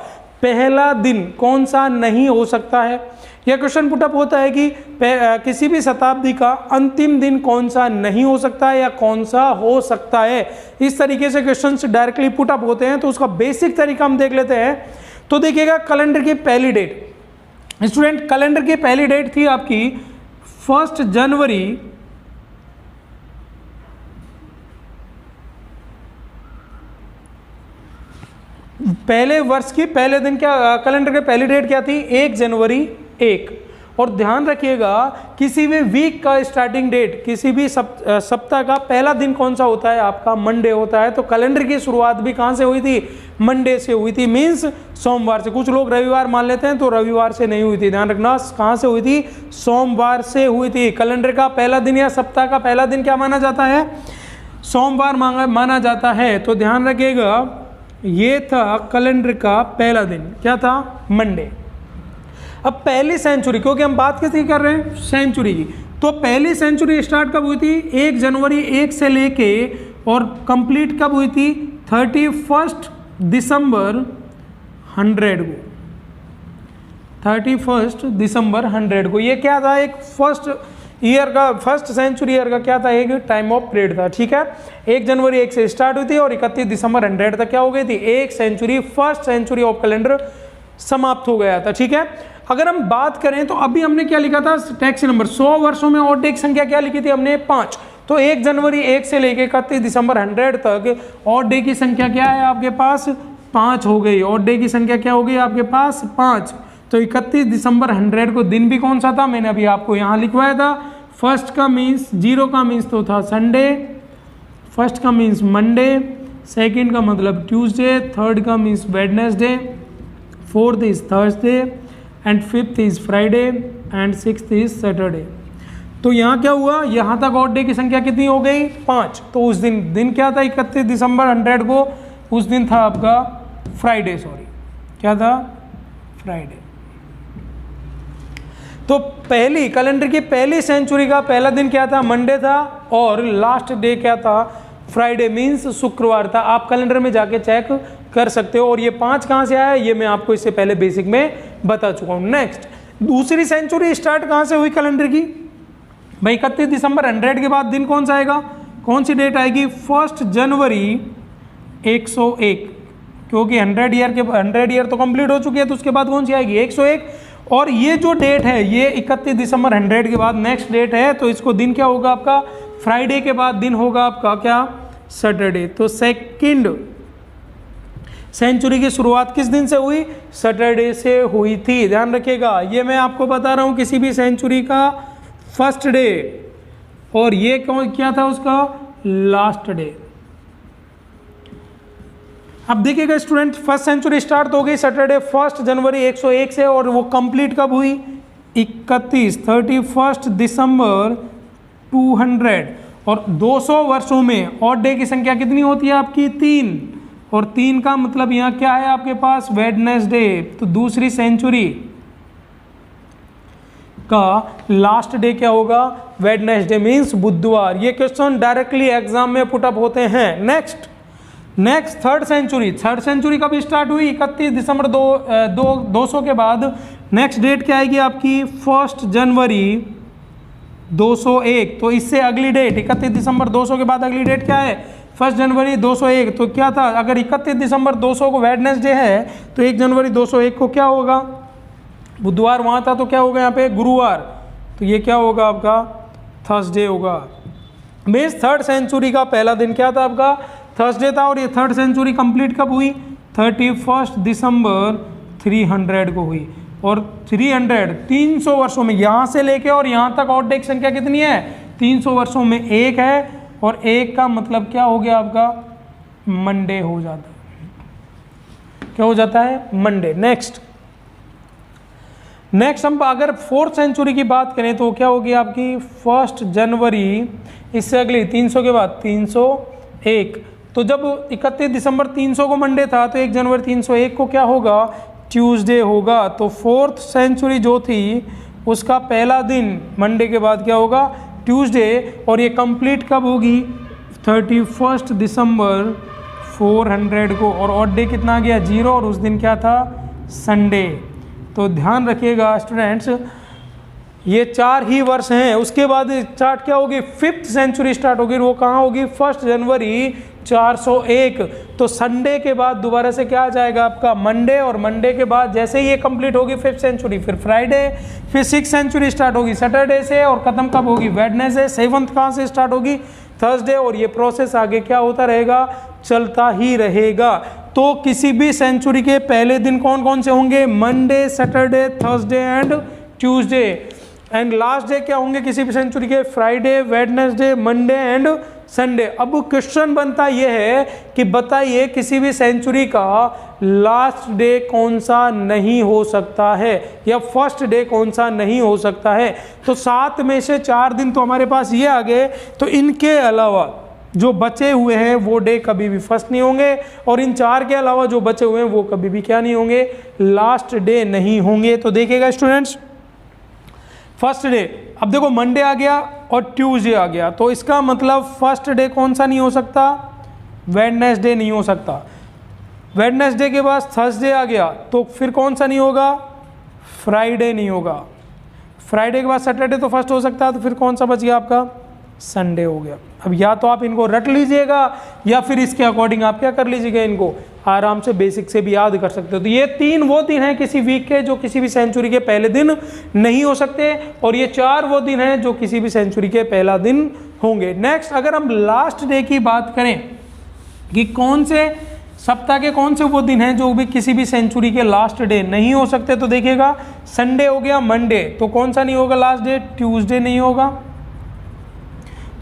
पहला दिन कौन सा नहीं हो सकता है। यह क्वेश्चन पुटअप होता है कि किसी भी शताब्दी का अंतिम दिन कौन सा नहीं हो सकता है या कौन सा हो सकता है। इस तरीके से क्वेश्चंस डायरेक्टली पुटअप होते हैं। तो उसका बेसिक तरीका हम देख लेते हैं। तो देखिएगा, कैलेंडर की पहली डेट, स्टूडेंट कैलेंडर की पहली डेट थी आपकी 1 जनवरी 1 वर्ष की पहले दिन क्या, कैलेंडर की पहली डेट क्या थी, 1 जनवरी 1। और ध्यान रखिएगा, किसी भी वीक का स्टार्टिंग डेट, किसी भी सप्ताह का पहला दिन कौन सा होता है आपका, मंडे होता है। तो कैलेंडर की शुरुआत भी कहाँ से हुई थी, मंडे से हुई थी, मीन्स सोमवार से। कुछ लोग रविवार मान लेते हैं, तो रविवार से नहीं हुई थी, ध्यान रखना। कहाँ से हुई थी, सोमवार से हुई थी। कैलेंडर का पहला दिन या सप्ताह का पहला दिन क्या माना जाता है, सोमवार माना जाता है। तो ध्यान रखिएगा, ये था कैलेंडर का पहला दिन, क्या था, मंडे। अब पहली सेंचुरी, क्योंकि हम बात किसकी कर रहे हैं, सेंचुरी की, तो पहली सेंचुरी स्टार्ट कब हुई थी, 1 जनवरी 1 से लेके और कंप्लीट कब हुई थी, 31 दिसंबर 100 को, 31 दिसंबर 100 को। ये क्या था, एक फर्स्ट ईयर का, फर्स्ट सेंचुरी ईयर का क्या था, एक टाइम ऑफ पीरियड था। ठीक है, 1 जनवरी 1 से स्टार्ट हुई थी और 31 दिसंबर 100 तक क्या हो गई थी, एक century, first century of calendar समाप्त हो गया था। ठीक है, अगर हम बात करें तो अभी हमने क्या लिखा था, टैक्स नंबर 100 वर्षों में ऑड डे की संख्या क्या लिखी थी हमने, 5। तो 1 जनवरी 1 से लेके 31 दिसंबर 100 तक ऑड डे की संख्या क्या है आपके पास, 5 हो गई। ऑड डे की संख्या क्या हो गई आपके पास, 5। तो 31 दिसंबर 100 को दिन भी कौन सा था, मैंने अभी आपको यहाँ लिखवाया था। फर्स्ट का मीन्स, 0 का मीन्स तो था संडे, फर्स्ट का मीन्स मंडे, सेकंड का मतलब ट्यूसडे, थर्ड का means Wednesday, fourth is Thursday, and fifth is Friday, and sixth is Saturday. तो यहाँ क्या हुआ, यहाँ तक ऑड डे की संख्या कितनी हो गई 5। तो उस दिन क्या था 31 दिसंबर 100 को, उस दिन था आपका फ्राइडे, सॉरी क्या था फ्राइडे। तो पहली कैलेंडर की पहली सेंचुरी का पहला दिन क्या था, मंडे था, और लास्ट डे क्या था, फ्राइडे मीन्स शुक्रवार था। आप कैलेंडर में जाके चेक कर सकते हो। और ये 5 कहाँ से आया, ये मैं आपको इससे पहले बेसिक में बता चुका हूँ। नेक्स्ट, दूसरी सेंचुरी स्टार्ट कहाँ से हुई कैलेंडर की भाई, 31 दिसंबर 100 के बाद दिन कौन सा आएगा, कौन सी डेट आएगी, 1 जनवरी 101, क्योंकि 100 ईयर तो कंप्लीट हो चुकी है, तो उसके बाद कौन सी आएगी 101। और ये जो डेट है ये 31 दिसंबर 100 के बाद नेक्स्ट डेट है, तो इसको दिन क्या होगा आपका, फ्राइडे के बाद दिन होगा आपका क्या, सैटरडे। तो सेकंड सेंचुरी की शुरुआत किस दिन से हुई, सैटरडे से हुई थी, ध्यान रखिएगा। ये मैं आपको बता रहा हूँ किसी भी सेंचुरी का फर्स्ट डे, और ये क्या था उसका लास्ट डे। अब देखिएगा स्टूडेंट, फर्स्ट सेंचुरी स्टार्ट हो गई सैटरडे 1 जनवरी 101 से, और वो कंप्लीट कब हुई 31 दिसंबर 200। और 200 वर्षों में ऑड डे की संख्या कितनी होती है आपकी 3, और 3 का मतलब यहाँ क्या है आपके पास वेडनेसडे। तो दूसरी सेंचुरी का लास्ट डे क्या होगा, वेडनेसडे मीन्स बुधवार। ये क्वेश्चन डायरेक्टली एग्जाम में पुटअप होते हैं। नेक्स्ट थर्ड सेंचुरी कब स्टार्ट हुई, 31 दिसंबर 200 के बाद नेक्स्ट डेट क्या आएगी आपकी 1 जनवरी 201। तो इससे अगली डेट 31 दिसंबर 200 के बाद अगली डेट क्या है 1 जनवरी 201। तो क्या था, अगर 31 दिसंबर 200 को वेडनेसडे है तो 1 जनवरी 201 को क्या होगा, बुधवार वहाँ था, तो क्या होगा यहाँ पे गुरुवार। तो ये क्या होगा आपका थर्सडे होगा। मीन्स थर्ड सेंचुरी का पहला दिन क्या था आपका थर्सडे था। और ये थर्ड सेंचुरी कंप्लीट कब हुई 31 दिसंबर 300 को हुई। और 300 वर्षों में यहाँ से लेके और यहाँ तक ऑड डे की संख्या कितनी है 300 वर्षों में एक है, और एक का मतलब क्या हो गया आपका मंडे हो जाता है, क्या हो जाता है मंडे। नेक्स्ट हम अगर फोर्थ सेंचुरी की बात करें तो क्या होगी आपकी 1 जनवरी, इससे अगली 300 के बाद 301। तो जब 31 दिसंबर 300 को मंडे था तो 1 जनवरी 301 को क्या होगा ट्यूसडे होगा। तो फोर्थ सेंचुरी जो थी उसका पहला दिन मंडे के बाद क्या होगा ट्यूसडे, और ये कंप्लीट कब होगी 31 दिसंबर 400 को। और ऑड डे कितना आ गया 0, और उस दिन क्या था संडे। तो ध्यान रखिएगा स्टूडेंट्स, ये 4 ही वर्ष हैं। उसके बाद स्टार्ट क्या होगी फिफ्थ सेंचुरी स्टार्ट होगी, वो कहाँ होगी 1 जनवरी 401। तो संडे के बाद दोबारा से क्या आ जाएगा आपका मंडे, और मंडे के बाद जैसे ही ये कंप्लीट होगी फिफ्थ सेंचुरी फिर फ्राइडे, फिर सिक्स सेंचुरी स्टार्ट होगी सैटरडे से, और खत्म कब होगी वेडनेसडे। सेवंथ कहाँ से स्टार्ट होगी थर्सडे, और ये प्रोसेस आगे क्या होता रहेगा चलता ही रहेगा। तो किसी भी सेंचुरी के पहले दिन कौन कौन से होंगे Monday, Saturday, Thursday and Tuesday, and last day क्या होंगे किसी भी सेंचुरी के Friday, Wednesday, Monday and Sunday. अब क्वेश्चन बनता यह है कि बताइए किसी भी सेंचुरी का लास्ट डे कौन सा नहीं हो सकता है, या फर्स्ट डे कौन सा नहीं हो सकता है। तो 7 में से 4 दिन तो हमारे पास ये आ गए, तो इनके अलावा जो बचे हुए हैं वो डे कभी भी फर्स्ट नहीं होंगे, और इन 4 के अलावा जो बचे हुए हैं वो कभी भी क्या नहीं होंगे लास्ट डे नहीं होंगे। तो देखिएगा स्टूडेंट्स फर्स्ट डे, अब देखो मंडे आ गया और ट्यूसडे आ गया, तो इसका मतलब फर्स्ट डे कौन सा नहीं हो सकता वेडनेसडे नहीं हो सकता। वेडनेसडे के बाद थर्सडे आ गया तो फिर कौन सा नहीं होगा फ्राइडे नहीं होगा। फ्राइडे के बाद सैटरडे तो फर्स्ट हो सकता है, तो फिर कौन सा बच गया आपका संडे हो गया। अब या तो आप इनको रट लीजिएगा या फिर इसके अकॉर्डिंग आप क्या कर लीजिएगा, इनको आराम से बेसिक से भी याद कर सकते हो। तो ये 3 वो दिन हैं किसी वीक के जो किसी भी सेंचुरी के पहले दिन नहीं हो सकते, और ये 4 वो दिन हैं जो किसी भी सेंचुरी के पहला दिन होंगे। नेक्स्ट अगर हम लास्ट डे की बात करें कि कौन से सप्ताह के कौन से वो दिन हैं जो भी किसी भी सेंचुरी के लास्ट डे नहीं हो सकते, तो देखिएगा संडे हो गया, मंडे तो कौन सा नहीं होगा लास्ट डे ट्यूसडे नहीं होगा,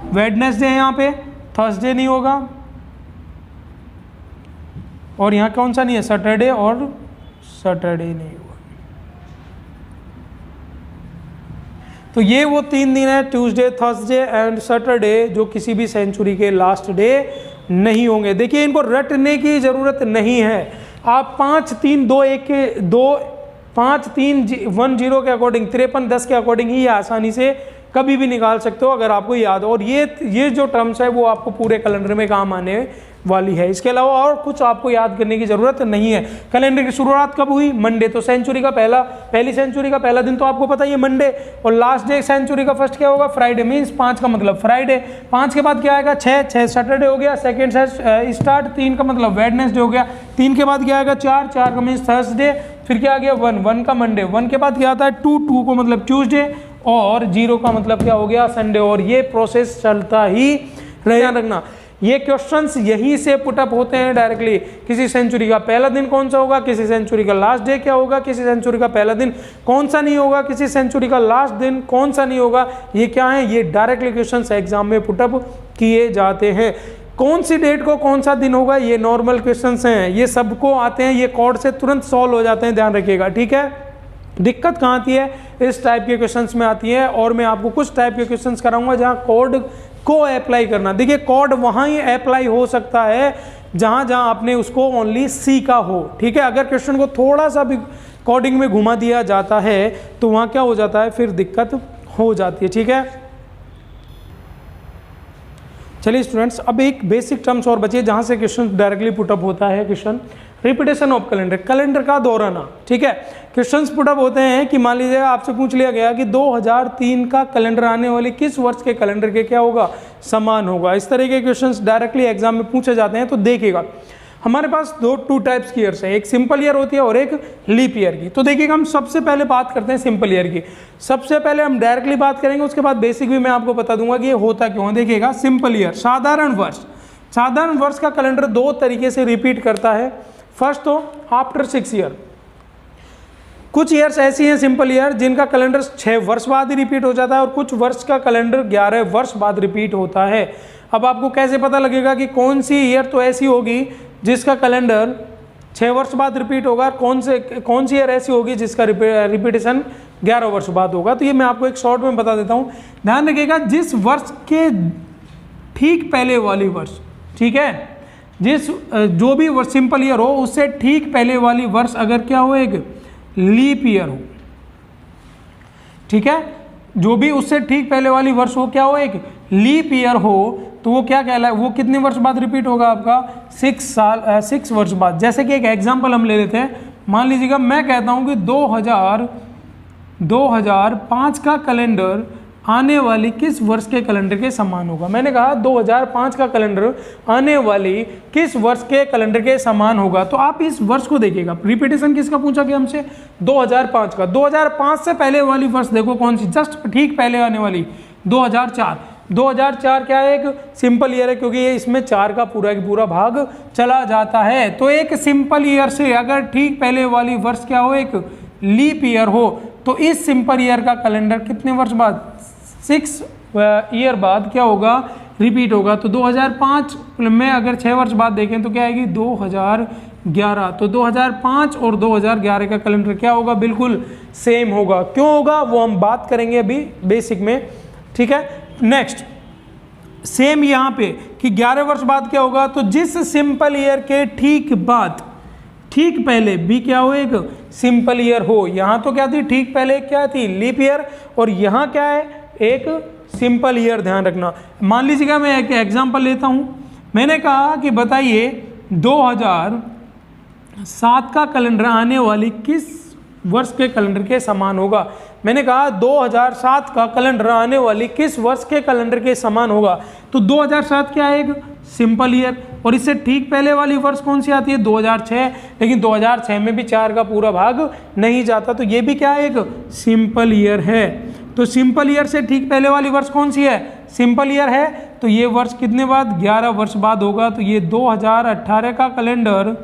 वेडनेसडे है यहाँ पे, थर्सडे नहीं होगा, और यहाँ कौन सा नहीं है सैटरडे, और सैटरडे नहीं होगा। तो ये वो 3 दिन है, ट्यूसडे, थर्सडे एंड सैटरडे, जो किसी भी सेंचुरी के लास्ट डे नहीं होंगे। देखिए इनको रटने की ज़रूरत नहीं है, आप 5 3 2 1 के 5 3 1 0 के अकॉर्डिंग 53 10 के अकॉर्डिंग ही आसानी से कभी भी निकाल सकते हो अगर आपको याद हो। और ये जो टर्म्स है वो आपको पूरे कैलेंडर में काम आने वाली है। इसके अलावा और कुछ आपको याद करने की जरूरत नहीं है। कैलेंडर की शुरुआत कब हुई? मंडे। तो सेंचुरी का पहली सेंचुरी का पहला दिन तो आपको पता ही है मंडे, और लास्ट डे सेंचुरी का फर्स्ट क्या होगा? फ्राइडे। मीन्स 5 का मतलब फ्राइडे। 5 के बाद क्या आएगा? 6 सैटरडे हो गया, सेकेंड से स्टार्ट। 3 का मतलब वेडनेसडे हो गया। 3 के बाद क्या आएगा? 4 का मीन्स थर्सडे। फिर क्या आ गया? 1 का मंडे। 1 के बाद क्या आता है? 2 को मतलब ट्यूसडे, और 0 का मतलब क्या हो गया? संडे। और ये प्रोसेस चलता ही ध्यान रखना। ये क्वेश्चंस यहीं से पुटअप होते हैं डायरेक्टली। किसी सेंचुरी का पहला दिन कौन सा होगा, किसी सेंचुरी का लास्ट डे क्या होगा, किसी सेंचुरी का पहला दिन कौन सा नहीं होगा, किसी सेंचुरी का लास्ट दिन कौन सा नहीं होगा। ये क्या है? ये डायरेक्टली क्वेश्चंस एग्जाम में पुटअप किए जाते हैं। कौन सी डेट को कौन सा दिन होगा, ये नॉर्मल क्वेश्चंस हैं, ये सबको आते हैं, ये कोड से तुरंत सॉल्व हो जाते हैं, ध्यान रखिएगा, ठीक है। दिक्कत कहाँ आती है? इस टाइप के क्वेश्चंस में आती है। और मैं आपको कुछ टाइप के क्वेश्चंस कराऊंगा जहाँ कोड को अप्लाई करना। देखिए कोड वहाँ ही अप्लाई हो सकता है जहाँ जहाँ आपने उसको ओनली सीखा हो, ठीक है। अगर क्वेश्चन को थोड़ा सा भी कोडिंग में घुमा दिया जाता है तो वहाँ क्या हो जाता है? फिर दिक्कत हो जाती है, ठीक है। चलिए स्टूडेंट्स, अब एक बेसिक टर्म्स और बचे जहाँ से क्वेश्चन डायरेक्टली पुटअप होता है। Question repetition of calendar, calendar का दोहराना, ठीक है। क्वेश्चंस पुटअप होते हैं कि मान लीजिए आपसे पूछ लिया गया कि 2003 का कैलेंडर आने वाले किस वर्ष के कैलेंडर के क्या होगा? समान होगा। इस तरह के क्वेश्चंस डायरेक्टली एग्जाम में पूछे जाते हैं। तो देखिएगा हमारे पास टू टाइप्स की ईयर्स है, एक सिंपल ईयर होती है और एक लीप ईयर की। तो देखिएगा हम सबसे पहले बात करते हैं सिंपल ईयर की। सबसे पहले हम डायरेक्टली बात करेंगे, उसके बाद बेसिक भी मैं आपको बता दूंगा कि ये होता क्यों है। देखिएगा सिंपल ईयर, साधारण वर्ष। साधारण वर्ष का कैलेंडर 2 तरीके से रिपीट करता है। फर्स्ट तो आफ्टर 6 ईयर। कुछ ईयर्स ऐसी हैं सिंपल ईयर जिनका कैलेंडर 6 वर्ष बाद ही रिपीट हो जाता है, और कुछ वर्ष का कैलेंडर 11 वर्ष बाद रिपीट होता है। अब आपको कैसे पता लगेगा कि कौन सी ईयर तो ऐसी होगी जिसका कैलेंडर 6 वर्ष बाद रिपीट होगा, कौन सी ईयर ऐसी होगी जिसका रिपीटेशन 11 वर्ष बाद होगा? तो ये मैं आपको एक शॉर्ट में बता देता हूँ। ध्यान रखिएगा, जिस वर्ष के ठीक पहले वाली वर्ष, ठीक है, जो भी वर्ष सिंपल ईयर हो उससे ठीक पहले वाली वर्ष अगर क्या हो? एक लीप ईयर हो, ठीक है। जो भी उससे ठीक पहले वाली वर्ष हो क्या हो? एक लीप ईयर हो, तो वो क्या कहलाए? वो कितने वर्ष बाद रिपीट होगा? आपका 6 वर्ष बाद। जैसे कि एक एग्जांपल हम ले लेते हैं। मान लीजिएगा मैं कहता हूं कि 2005 का कैलेंडर आने वाली किस वर्ष के कैलेंडर के समान होगा? मैंने कहा 2005 का कैलेंडर आने वाली किस वर्ष के कैलेंडर के समान होगा। तो आप इस वर्ष को देखिएगा, रिपीटेशन किसका पूछा गया हमसे? 2005 का। 2005 से पहले वाली वर्ष देखो कौन सी? जस्ट ठीक पहले आने वाली 2004। 2004 क्या है? एक सिंपल ईयर है, क्योंकि ये इसमें 4 का पूरा भाग चला जाता है। तो एक सिंपल ईयर से अगर ठीक पहले वाली वर्ष क्या हो? एक लीप ईयर हो, तो इस सिंपल ईयर का कैलेंडर कितने वर्ष बाद? 6 ईयर बाद क्या होगा? रिपीट होगा। तो 2005 में अगर 6 वर्ष बाद देखें तो क्या आएगी? 2011। तो 2005 और 2011 का कैलेंडर क्या होगा? बिल्कुल सेम होगा। क्यों होगा वो हम बात करेंगे अभी बेसिक में, ठीक है। नेक्स्ट सेम यहाँ पे कि 11 वर्ष बाद क्या होगा? तो जिस सिंपल ईयर के ठीक बाद, ठीक पहले भी क्या हो? एक सिंपल ईयर हो। यहाँ तो क्या थी? ठीक पहले क्या थी? Leap year. और यहाँ क्या है? एक सिंपल ईयर। ध्यान रखना। मान लीजिएगा मैं एक एग्जांपल लेता हूं। मैंने कहा कि बताइए 2007 का कैलेंडर आने वाली किस वर्ष के कैलेंडर के समान होगा? मैंने कहा 2007 का कैलेंडर आने वाली किस वर्ष के कैलेंडर के समान होगा? तो 2007 क्या है? एक सिंपल ईयर। और इससे ठीक पहले वाली वर्ष कौन सी आती है? 2006। लेकिन 2006 में भी 4 का पूरा भाग नहीं जाता, तो ये भी क्या है? एक सिंपल ईयर है। तो सिंपल ईयर से ठीक पहले वाली वर्ष कौन सी है? सिंपल ईयर है। तो ये वर्ष कितने बाद? 11 वर्ष बाद होगा। तो ये 2018 का कैलेंडर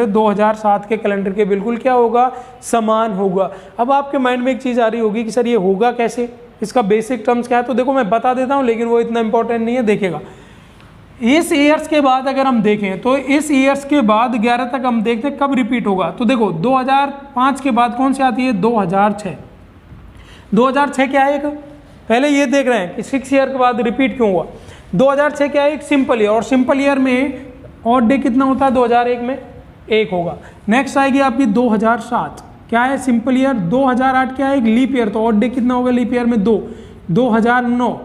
2007 के कैलेंडर के बिल्कुल क्या होगा? समान होगा। अब आपके माइंड में एक चीज़ आ रही होगी कि सर ये होगा कैसे, इसका बेसिक टर्म्स क्या है? तो देखो मैं बता देता हूँ, लेकिन वो इतना इंपॉर्टेंट नहीं है। देखिएगा इस ईयर्स के बाद अगर हम देखें तो इस ईयर्स के बाद 11 तक हम देखते हैं कब रिपीट होगा। तो देखो 2005 के बाद कौन सी आती है? 2006। 2006 क्या है? एक पहले ये देख रहे हैं कि 6 ईयर के बाद रिपीट क्यों हुआ। 2006 क्या है? एक सिंपल ईयर, और सिंपल ईयर में ऑड डे कितना होता है? 2001 में 1 होगा। नेक्स्ट आएगी आपकी 2007, क्या है? Simple year. 2008 क्या है? एक लीप ईयर, तो ऑड डे कितना होगा लीप ईयर में? 2। 2009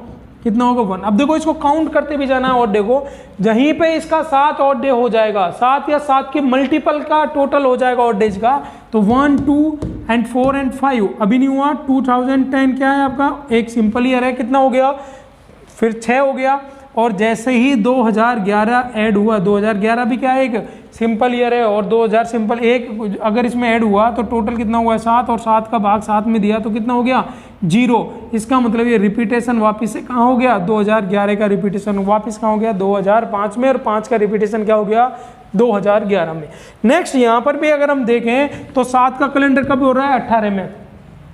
कितना होगा? 1। अब देखो इसको काउंट करते भी जाना है ऑड डे को, जहीं पे इसका 7 ऑड डे हो जाएगा, 7 या 7 के मल्टीपल का टोटल हो जाएगा ऑड डेज का, तो 1, 2 एंड 4 एंड 5 अभी नहीं हुआ। 2010 क्या है आपका? एक सिंपल ईयर है, कितना हो गया? फिर 6 हो गया, और जैसे ही 2011 ऐड हुआ, 2011 भी क्या है? एक सिंपल ईयर है, और 2000 सिंपल एक अगर इसमें ऐड हुआ तो टोटल कितना हुआ है? 7, और 7 का भाग 7 में दिया तो कितना हो गया? 0। इसका मतलब ये रिपीटेशन वापस से कहाँ हो गया? 2011 का रिपीटेशन वापस कहाँ हो गया? 2005 में, और 5 का रिपीटेशन क्या हो गया? 2011 में। नेक्स्ट यहाँ पर भी अगर हम देखें तो 7 का कैलेंडर कब हो रहा है? 18 में।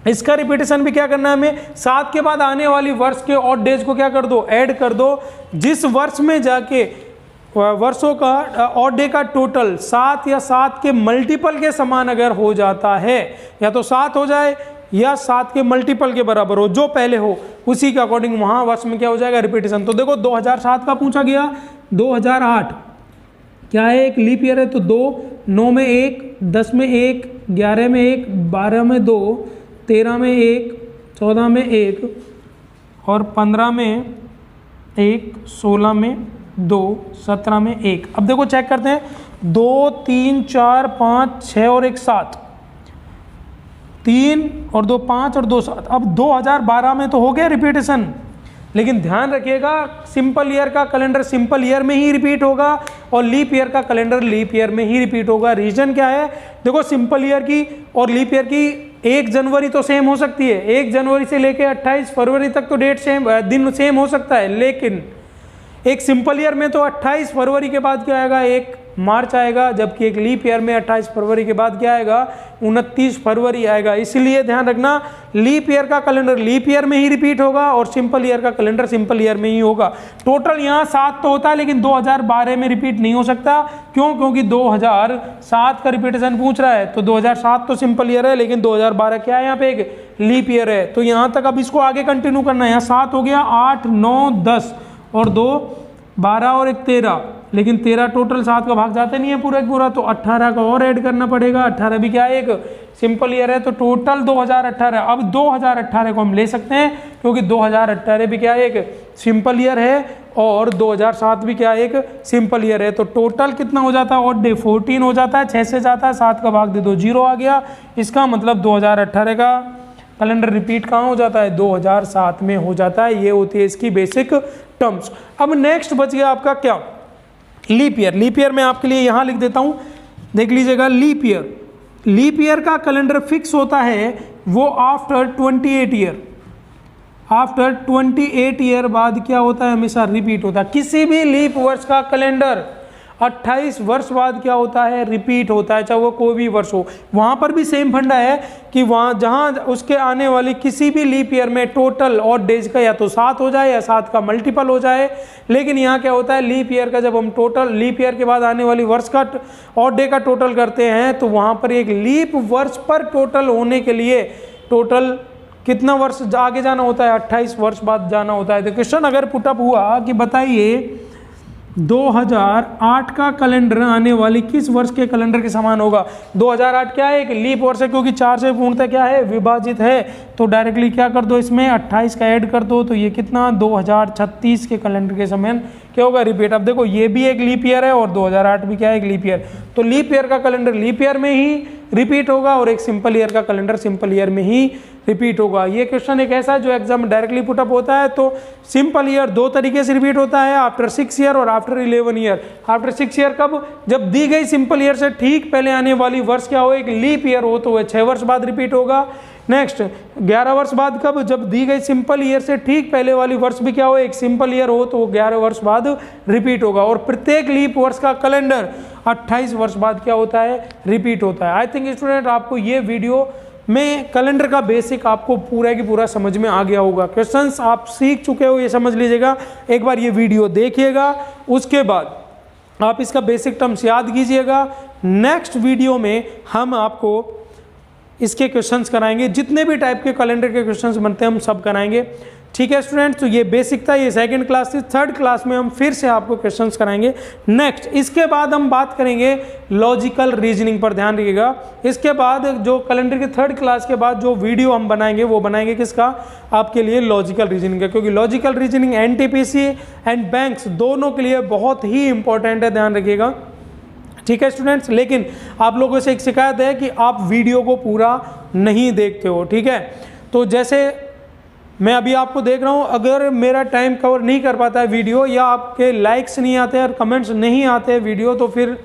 इसका रिपीटेशन भी क्या करना है हमें? 7 के बाद आने वाली वर्ष के ऑड डेज को क्या कर दो? ऐड कर दो। जिस वर्ष में जाके वर्षों का ऑड डे का टोटल 7 या 7 के मल्टीपल के समान अगर हो जाता है, या तो 7 हो जाए या 7 के मल्टीपल के बराबर हो, जो पहले हो उसी के अकॉर्डिंग वहाँ वर्ष में क्या हो जाएगा? रिपीटेशन। तो देखो 2007 का पूछा गया, 2008 क्या है? एक लीप ईयर है, तो 2, 9 में 1, 10 में 1, 11 में 1, 12 में 2, 13 में 1, 14 में 1, और 15 में 1, 16 में 2, 17 में 1। अब देखो चेक करते हैं, 2, 3, 4, 5, 6 और 1 7, 3 और 2 5 और 2 7। अब 2012 में तो हो गया रिपीटेशन, लेकिन ध्यान रखिएगा सिंपल ईयर का कैलेंडर सिंपल ईयर में ही रिपीट होगा, और लीप ईयर का कैलेंडर लीप ईयर में ही रिपीट होगा। रीजन क्या है? देखो सिंपल ईयर की और लीप ईयर की 1 जनवरी तो सेम हो सकती है, 1 जनवरी से लेकर 28 फरवरी तक तो डेट सेम, दिन सेम हो सकता है, लेकिन एक सिंपल ईयर में तो 28 फरवरी के बाद क्या आएगा? 1 मार्च आएगा, जबकि एक लीप ईयर में 28 फरवरी के बाद क्या आएगा? 29 फरवरी आएगा। इसलिए ध्यान रखना, लीप ईयर का कैलेंडर लीप ईयर में ही रिपीट होगा, और सिंपल ईयर का कैलेंडर सिंपल ईयर में ही होगा। टोटल यहाँ 7 तो होता है, लेकिन 2012 में रिपीट नहीं हो सकता। क्यों? क्योंकि 2007 का रिपीटेशन पूछ रहा है, तो 2007 तो सिंपल ईयर है, लेकिन 2012 क्या है? यहाँ पे एक लीप ईयर है। तो यहाँ तक अब इसको आगे कंटिन्यू करना है। यहाँ 7 हो गया, 8, 9, 10 और 2 12 और 1 13, लेकिन 13 टोटल 7 का भाग जाते नहीं है पूरा पूरा, तो 18 का और ऐड करना पड़ेगा। 18 भी क्या है? एक सिंपल ईयर है, तो टोटल 2018। अब 2018 को हम ले सकते हैं, क्योंकि 2018 भी क्या है? एक सिंपल ईयर है, और 2007 भी क्या है? एक सिंपल ईयर है। तो टोटल कितना हो जाता है? ऑड डे 14 हो जाता है, 6 से जाता है, 7 का भाग दे दो, 0 आ गया। इसका मतलब 2018 का कैलेंडर रिपीट कहाँ हो जाता है? 2007 में हो जाता है। ये होती है इसकी बेसिक टर्म्स। अब नेक्स्ट बच गया आपका क्या? Leap year. लीप ईयर मैं आपके लिए यहाँ लिख देता हूँ, देख लीजिएगा। लीप ईयर, लीप ईयर का कैलेंडर फिक्स होता है वो आफ्टर 28 ईयर। आफ्टर 28 ईयर बाद क्या होता है? हमेशा रिपीट होता है। किसी भी लीप वर्ष का कैलेंडर 28 वर्ष बाद क्या होता है? रिपीट होता है, चाहे वो कोई भी वर्ष हो। वहाँ पर भी सेम फंडा है कि वहाँ जहाँ उसके आने वाली किसी भी लीप ईयर में टोटल ऑड डेज का या तो 7 हो जाए या 7 का मल्टीपल हो जाए। लेकिन यहाँ क्या होता है? लीप ईयर का जब हम टोटल लीप ईयर के बाद आने वाली वर्ष का ऑड डे का टोटल करते हैं, तो वहाँ पर एक लीप वर्ष पर टोटल होने के लिए टोटल कितना वर्ष आगे जाना होता है? 28 वर्ष बाद जाना होता है। तो क्वेश्चन अगर पुटअप हुआ कि बताइए 2008 का कैलेंडर आने वाली किस वर्ष के कैलेंडर के समान होगा? 2008 क्या है? एक लीप वर्ष है, क्योंकि 4 से पूर्णतः क्या है? विभाजित है। तो डायरेक्टली क्या कर दो, इसमें 28 का ऐड कर दो, तो ये कितना? 2036 के कैलेंडर के समान क्या होगा? रिपीट। अब देखो ये भी एक लीप ईयर है, और 2008 भी क्या है? एक लीप ईयर। तो लीप ईयर का कैलेंडर लीप ईयर में ही रिपीट होगा, और एक सिंपल ईयर का कैलेंडर सिंपल ईयर में ही रिपीट होगा। ये क्वेश्चन एक ऐसा है जो एग्जाम में डायरेक्टली पुटअप होता है। तो सिंपल ईयर 2 तरीके से रिपीट होता है, आफ्टर 6 ईयर और आफ्टर 11 ईयर। आफ्टर 6 ईयर कब? जब दी गई सिंपल ईयर से ठीक पहले आने वाली वर्ष क्या हो? एक लीप ईयर हो, तो वह 6 वर्ष बाद रिपीट होगा। नेक्स्ट 11 वर्ष बाद कब? जब दी गई सिंपल ईयर से ठीक पहले वाली वर्ष भी क्या हो? एक सिंपल ईयर हो, तो वो 11 वर्ष बाद रिपीट होगा। और प्रत्येक लीप वर्ष का कैलेंडर 28 वर्ष बाद क्या होता है? रिपीट होता है। आई थिंक स्टूडेंट आपको ये वीडियो में कैलेंडर का बेसिक आपको पूरा की पूरा समझ में आ गया होगा। क्वेश्चंस आप सीख चुके हो, ये समझ लीजिएगा। एक बार ये वीडियो देखिएगा, उसके बाद आप इसका बेसिक टर्म्स याद कीजिएगा। नेक्स्ट वीडियो में हम आपको इसके क्वेश्चंस कराएंगे, जितने भी टाइप के कैलेंडर के क्वेश्चंस बनते हैं हम सब कराएंगे। ठीक है स्टूडेंट्स, तो ये बेसिक था, ये सेकंड क्लास थी। थर्ड क्लास में हम फिर से आपको क्वेश्चंस कराएंगे। नेक्स्ट इसके बाद हम बात करेंगे लॉजिकल रीजनिंग पर, ध्यान रखिएगा। इसके बाद जो कैलेंडर के थर्ड क्लास के बाद जो वीडियो हम बनाएंगे वो बनाएंगे किसका, आपके लिए लॉजिकल रीजनिंग का, क्योंकि logical reasoning NTPC and banks दोनों के लिए बहुत ही इंपॉर्टेंट है, ध्यान रखिएगा। ठीक है स्टूडेंट्स, लेकिन आप लोगों से एक शिकायत है कि आप वीडियो को पूरा नहीं देखते हो। ठीक है, तो जैसे मैं अभी आपको देख रहा हूँ, अगर मेरा टाइम कवर नहीं कर पाता है वीडियो, या आपके लाइक्स नहीं आते हैं और कमेंट्स नहीं आते हैं वीडियो, तो फिर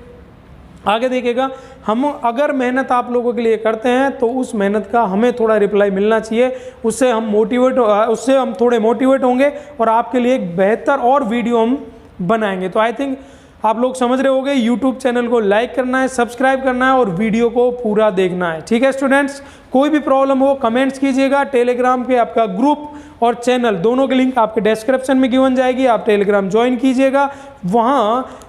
आगे देखिएगा, हम अगर मेहनत आप लोगों के लिए करते हैं तो उस मेहनत का हमें थोड़ा रिप्लाई मिलना चाहिए, उससे हम थोड़े मोटिवेट होंगे और आपके लिए एक बेहतर और वीडियो हम बनाएंगे। तो आई थिंक आप लोग समझ रहे होंगे, यूट्यूब चैनल को लाइक करना है, सब्सक्राइब करना है और वीडियो को पूरा देखना है। ठीक है स्टूडेंट्स, कोई भी प्रॉब्लम हो कमेंट्स कीजिएगा। टेलीग्राम पे आपका ग्रुप और चैनल दोनों की लिंक आपके डिस्क्रिप्शन में गिवन जाएगी, आप टेलीग्राम ज्वाइन कीजिएगा। वहाँ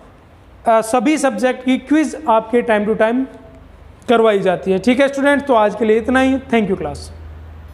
सभी सब्जेक्ट की क्विज आपके टाइम टू टाइम करवाई जाती है। ठीक है स्टूडेंट्स, तो आज के लिए इतना ही। Thank you class.